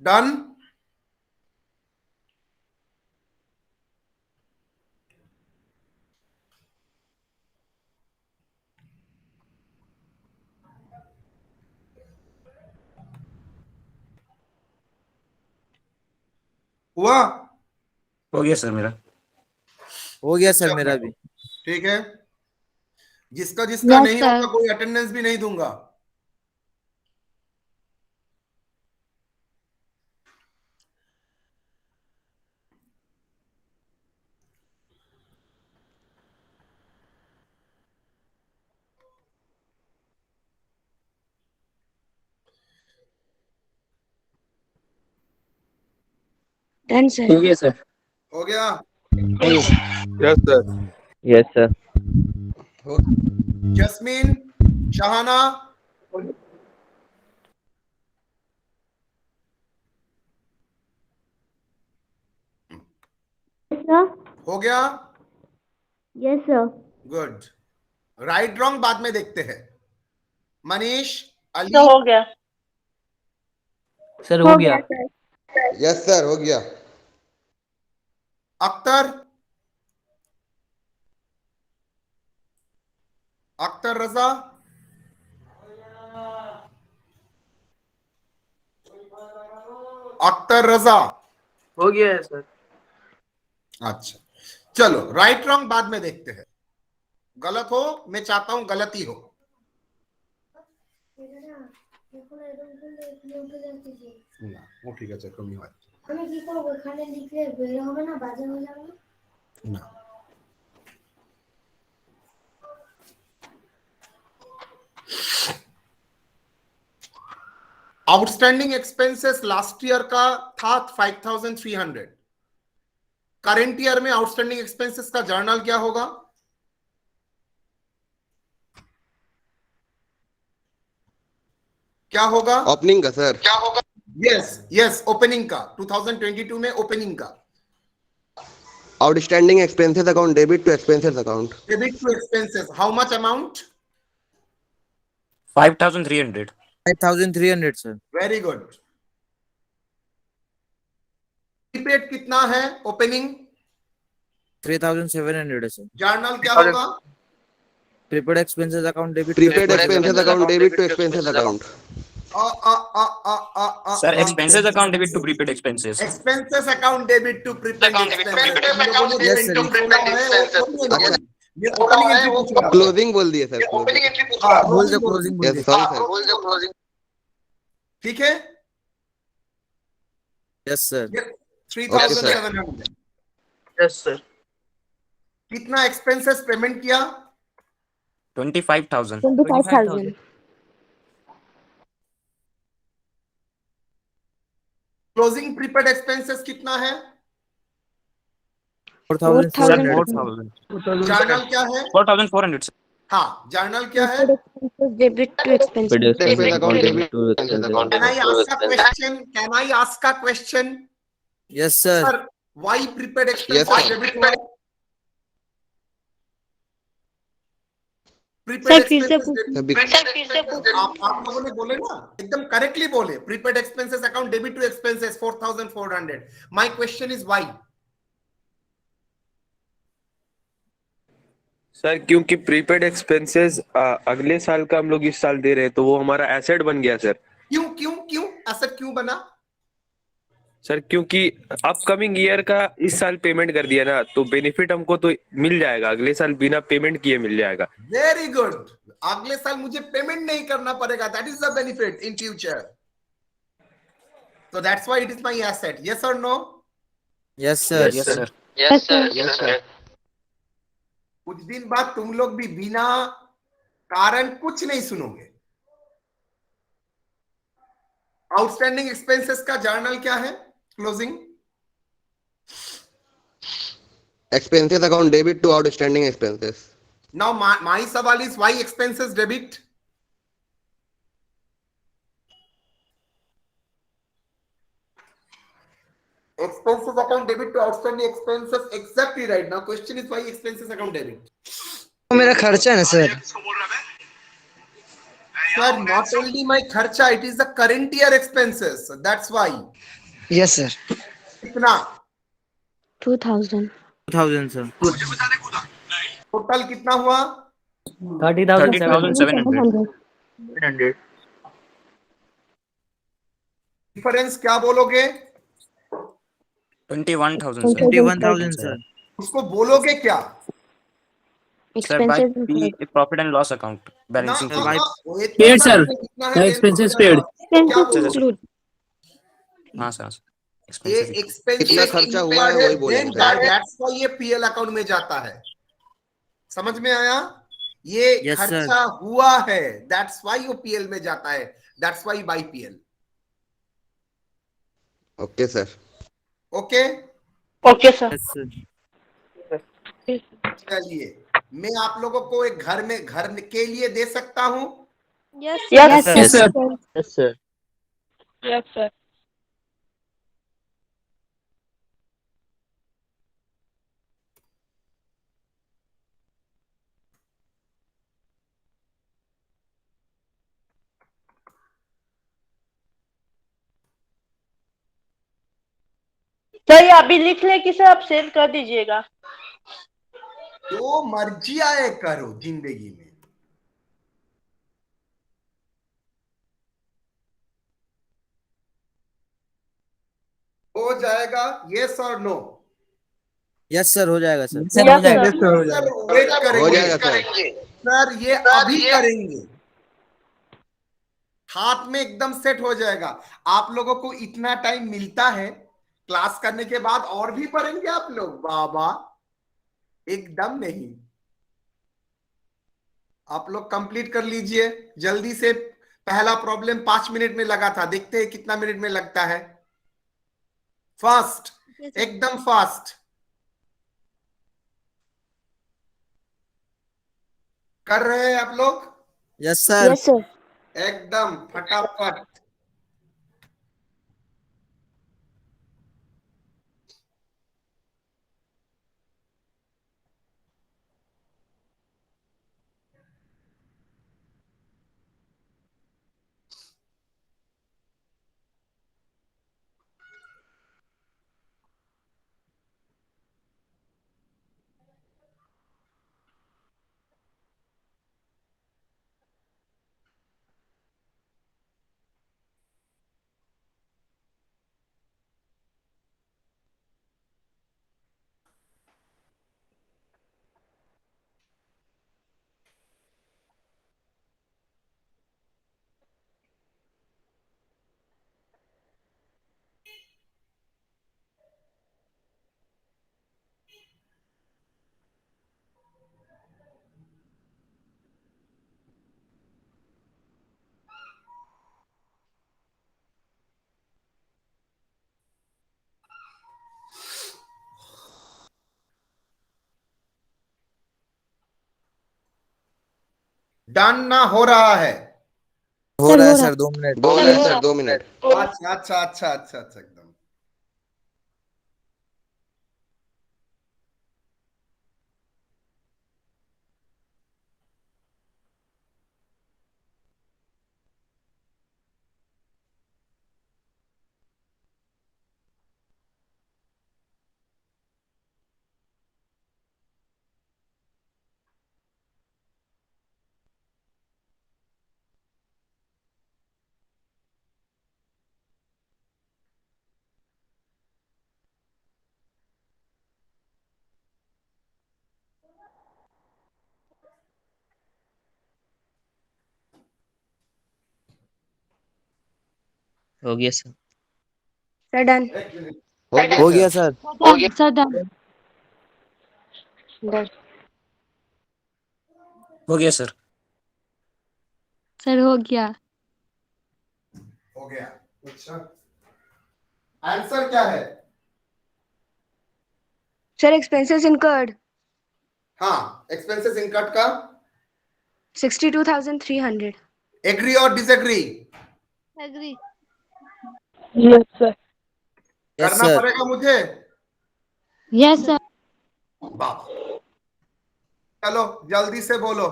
S1: डन? हुआ?
S9: हो गया सर मेरा।
S2: हो गया सर मेरा भी।
S1: ठीक है, जिसका जिसका
S11: Yes,
S1: नहीं
S11: sir.
S1: होगा कोई अटेंडेंस भी नहीं दूंगा।
S3: Done sir.
S6: हो गया सर।
S1: हो गया?
S13: Yes sir.
S6: Yes sir.
S1: Jasmine, Shahana, हो गया?
S3: Yes sir.
S1: Good. Right wrong बाद में देखते हैं। मनीष, अली,
S4: तो हो गया।
S6: सर हो गया।
S14: यस सर, हो गया।
S1: अख्तर, अख्तर रजा, अख्तर रजा।
S13: हो गया है सर।
S1: अच्छा, चलो राइट रॉन्ग बाद में देखते हैं। गलत हो, मैं चाहता हूं गलती हो। না ও ঠিক আছে, কমই হয়।
S3: আমি কি করবো? এখানে লিখলে বের হবে না, বাজে হয়ে যাবে না?
S1: না, आउटस्टैंडिंग एक्सपेंसेस लास्ट ईयर का था 5300। करंट ईयर में आउटस्टैंडिंग एक्सपेंसेस का जर्नल क्या होगा? क्या होगा?
S14: ओपनिंग का सर।
S1: क्या होगा? यस यस, ओपनिंग का 2022 में ओपनिंग का
S14: outstanding expenses account debit to expenses account.
S1: Debit to expenses, how much amount?
S9: 5300।
S2: 5300 sir.
S1: Very good. Prepaid कितना है ओपनिंग?
S2: 3700 है सर।
S1: जर्नल क्या होगा?
S2: Prepaid expenses account debit
S14: prepaid expenses account debit to expenses account.
S9: Sir expenses account debit to prepaid expenses.
S1: Expenses account debit to prepaid expenses. ये opening entry पूछा।
S14: Closing बोल दिए sir, closing.
S10: बोल दो closing बोल
S14: yes
S10: दो।
S14: Sorry sir.
S1: ठीक है।
S2: Yes sir.
S1: 3700।
S5: Yes sir.
S1: कितना एक्सपेंसेस पेमेंट किया?
S9: 25,000।
S11: 25,000
S1: क्लोजिंग प्रीपेड एक्सपेंसेस कितना है?
S2: 4400।
S1: जर्नल क्या है?
S9: 4,400।
S1: हाँ, जर्नल क्या है?
S11: Debit to expenses
S14: expenses account debit to expenses account.
S1: Can I ask a question? Can I ask a question?
S2: Yes sir.
S1: Sir, why prepaid expenses
S14: Yes, sir.
S1: debit हुआ?
S11: Sir
S1: Prepaid
S11: फिर से
S1: expenses आप लोगों ने बोले ना, एकदम correctly बोले। Prepaid expenses account debit to expenses 4,400. My question is why?
S8: Sir क्योंकि प्रीपेड एक्सपेंसेस अगले साल का हम लोग इस साल दे रहे हैं, तो वो हमारा एसेट बन गया सर।
S1: क्यों ऐसा क्यों बना?
S8: सर क्योंकि अपकमिंग ईयर का इस साल पेमेंट कर दिया ना, तो बेनिफिट हमको तो मिल जाएगा, अगले साल बिना पेमेंट किए मिल जाएगा।
S1: Very good. अगले साल मुझे पेमेंट नहीं करना पड़ेगा। That is the benefit in future. So that's why it is my asset. Yes or no?
S2: Yes sir.
S9: Yes sir.
S11: Yes sir
S14: yes sir.
S1: कुछ दिन बाद तुम लोग भी बिना कारण कुछ नहीं सुनोगे। आउटस्टैंडिंग एक्सपेंसेस का जर्नल क्या है? Closing
S14: expenses account debit to outstanding expenses.
S1: Now my सवाल is why expenses debit? Expenses account debit to outstanding expenses. Exactly right. Now question is why expenses account debit?
S10: तो मेरा खर्चा है ना sir.
S1: Sir, not only my kharcha, it is the current year expenses. That's why.
S10: Yes sir.
S1: कितना?
S11: 2,000
S2: 2000 sir.
S1: Total कितना हुआ?
S5: 30,700।
S1: Difference क्या बोलोगे?
S9: 21,000 सर।
S2: 21,000 सर।
S1: उसको बोलोगे क्या?
S9: Sir by
S11: expenses
S9: profit and loss account balancing.
S1: Paid sir. Expenses paid.
S11: Include
S9: हाँ sir.
S1: ये
S9: एक्सपेंसेस
S1: एक्सपेंसेस
S14: कितना खर्चा हुआ है वही बोलेंगे सर।
S1: दैट्स व्हाई ये पीएल अकाउंट में जाता है। समझ में आया? ये
S2: Yes, sir.
S1: खर्चा हुआ है, दैट्स व्हाई वो पीएल में जाता है। That's why by PL.
S14: Okay sir.
S1: Okay,
S4: okay sir.
S2: Yes sir.
S1: चलिए मैं आप लोगों को एक घर के लिए दे सकता हूं।
S11: Yes
S4: yes
S11: sir
S2: Yes, sir.
S5: Yes sir.
S4: Yes sir. Sir ये अभी लिख ले कि सर आप सेंड कर दीजिएगा।
S1: जो मर्जी आए करो जिंदगी में। हो जाएगा? यस और नो?
S2: यस सर हो जाएगा sir.
S4: Yes sir.
S1: Sir wait
S14: हो
S1: करेंगे
S14: जाएगा सर।
S1: सर, ये अभी करेंगे। हाथ में एकदम सेट हो जाएगा। आप लोगों को इतना टाइम मिलता है क्लास करने के बाद, और भी पढ़ेंगे आप लोग? बाबा एकदम नहीं। आप लोग कंप्लीट कर लीजिए जल्दी से। पहला प्रॉब्लम 5 मिनट में लगा था, देखते हैं कितना मिनट में लगता है। फास्ट, एकदम फास्ट कर रहे हैं आप लोग?
S2: Yes sir.
S11: यस सर
S1: एकदम फटाफट। डन ना हो रहा है?
S9: हो रहा है sir, 2 minute.
S14: 2 minute sir, 2 minute.
S1: अच्छा अच्छा अच्छा अच्छा अच्छा एकदम
S2: हो गया सर।
S3: Sir done.
S9: हो गया सर।
S11: Sir done.
S2: हो गया सर।
S11: सर हो गया।
S1: हो गया। अच्छा आंसर क्या है?
S3: सर एक्सपेंसेस इनकर्ड
S1: हाँ, एक्सपेंसेस इनकट का
S3: 62,300।
S1: एग्री और disagree?
S11: Agree.
S4: Yes sir.
S2: Yes
S1: करना
S2: सर।
S1: पड़ेगा मुझे?
S11: Yes sir.
S1: बाबा चलो जल्दी से बोलो।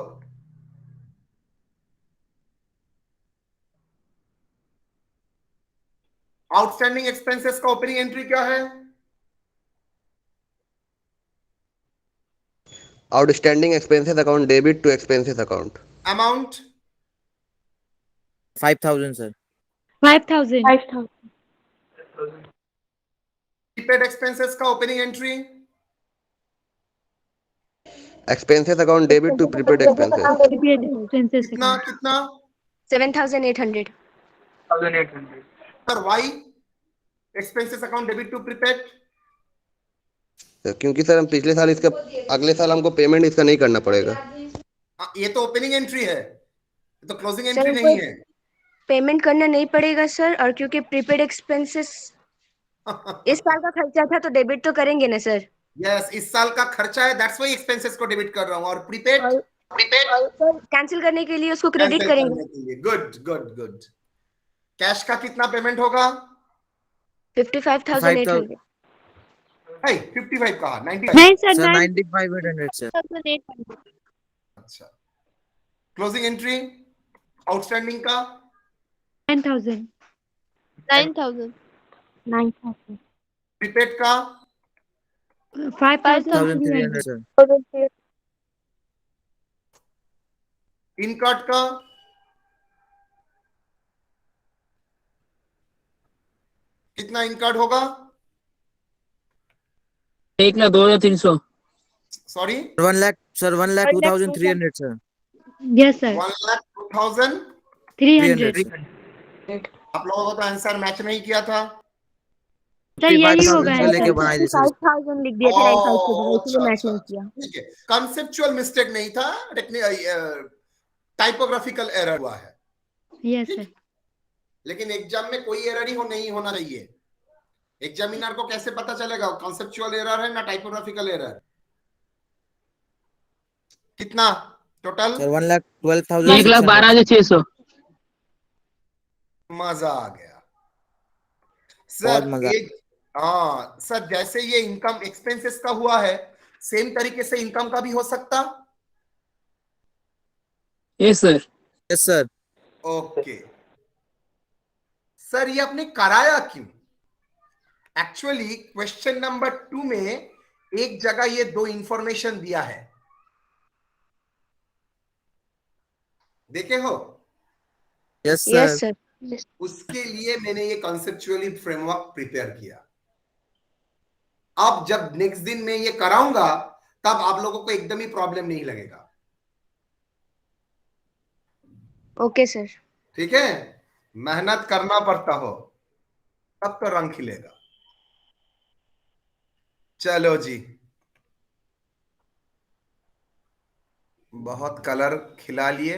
S1: आउटस्टैंडिंग एक्सपेंसेस का ओपनिंग एंट्री क्या है?
S14: Outstanding expenses account debit to expenses account.
S1: Amount
S2: 5,000 sir.
S11: 5,000।
S4: 5,000।
S1: Prepaid expenses का opening entry
S14: Expenses account debit to prepaid expenses.
S11: Prepaid expenses
S1: कितना
S11: account।
S1: कितना?
S3: 7,800।
S13: 1800।
S1: Sir why expenses account debit to prepaid?
S14: क्योंकि sir हम पिछले साल इसका, अगले साल हमको पेमेंट इसका नहीं करना पड़ेगा।
S1: ये तो ओपनिंग एंट्री है, ये तो क्लोजिंग
S3: सर
S1: एंट्री
S3: हमको
S1: नहीं है।
S3: पेमेंट करना नहीं पड़ेगा सर, और क्योंकि प्रीपेड एक्सपेंसेस इस साल का खर्चा था तो डेबिट तो करेंगे ना सर।
S1: यस, इस साल का खर्चा है, दैट्स व्हाई एक्सपेंसेस को डेबिट कर रहा हूं। और प्रीपेड
S3: और सर कैंसिल करने के लिए उसको क्रेडिट
S1: कैंसिल
S3: करेंगे।
S1: करने के लिए। Good good good. कैश का कितना पेमेंट होगा?
S3: 55,800।
S1: 55 कहा? 95?
S11: नहीं सर,
S2: सर
S11: 9,800
S2: 95,800 सर।
S1: अच्छा, क्लोजिंग एंट्री आउटस्टैंडिंग का
S11: 9,000। 9,000।
S1: प्रीपेड का
S2: 5,300
S11: 5,300।
S2: सर।
S1: इनकट का कितना इनकट होगा?
S5: 1,02,300।
S1: Sorry
S2: 1 lakh sir, 1,02,300 sir.
S11: Yes sir.
S1: 1,02,300
S11: 300
S2: sir.
S1: आप लोगों को तो आंसर मैच नहीं किया था।
S11: सर यही होगा
S2: 55,000 को लेके
S11: आंसर।
S2: बनाई थी सर।
S3: 5,000 लिख दिए थे 95 की जगह,
S1: अच्छा
S3: इसलिए मैच
S1: अच्छा
S3: नहीं
S1: अच्छा,
S3: किया।
S1: ठीक है, कंसेप्चुअल मिस्टेक नहीं था, टाइपोग्राफिकल एरर हुआ है।
S11: Yes sir.
S1: लेकिन एग्जाम में कोई एरर ही नहीं होना चाहिए। एग्जामिनर को कैसे पता चलेगा कॉन्सेप्चुअल एरर है ना टाइपोग्राफिकल एरर? कितना टोटल?
S2: सर 1,12,600
S5: 1,12,600।
S1: मजा आ गया
S2: बहुत
S1: सर।
S2: मजा।
S1: एक हाँ सर, जैसे ये इनकम एक्सपेंसेस का हुआ है, सेम तरीके से इनकम का भी हो सकता?
S5: Yes sir.
S2: Yes sir.
S1: Okay sir, ये आपने कराया क्यों? एक्चुअली क्वेश्चन नंबर 2 में एक जगह ये दो इंफॉर्मेशन दिया है, देखे हो?
S2: Yes
S3: yes
S2: sir.
S3: सर।
S1: उसके लिए मैंने ये कॉन्सेप्चुअली फ्रेमवर्क प्रिपेयर किया। अब जब नेक्स्ट दिन में ये कराऊंगा तब आप लोगों को एकदम ही प्रॉब्लम नहीं लगेगा।
S3: Okay sir.
S1: ठीक है, मेहनत करना पड़ता हो तब तो रंग खिलेगा। चलो जी, बहुत कलर खिला लिए।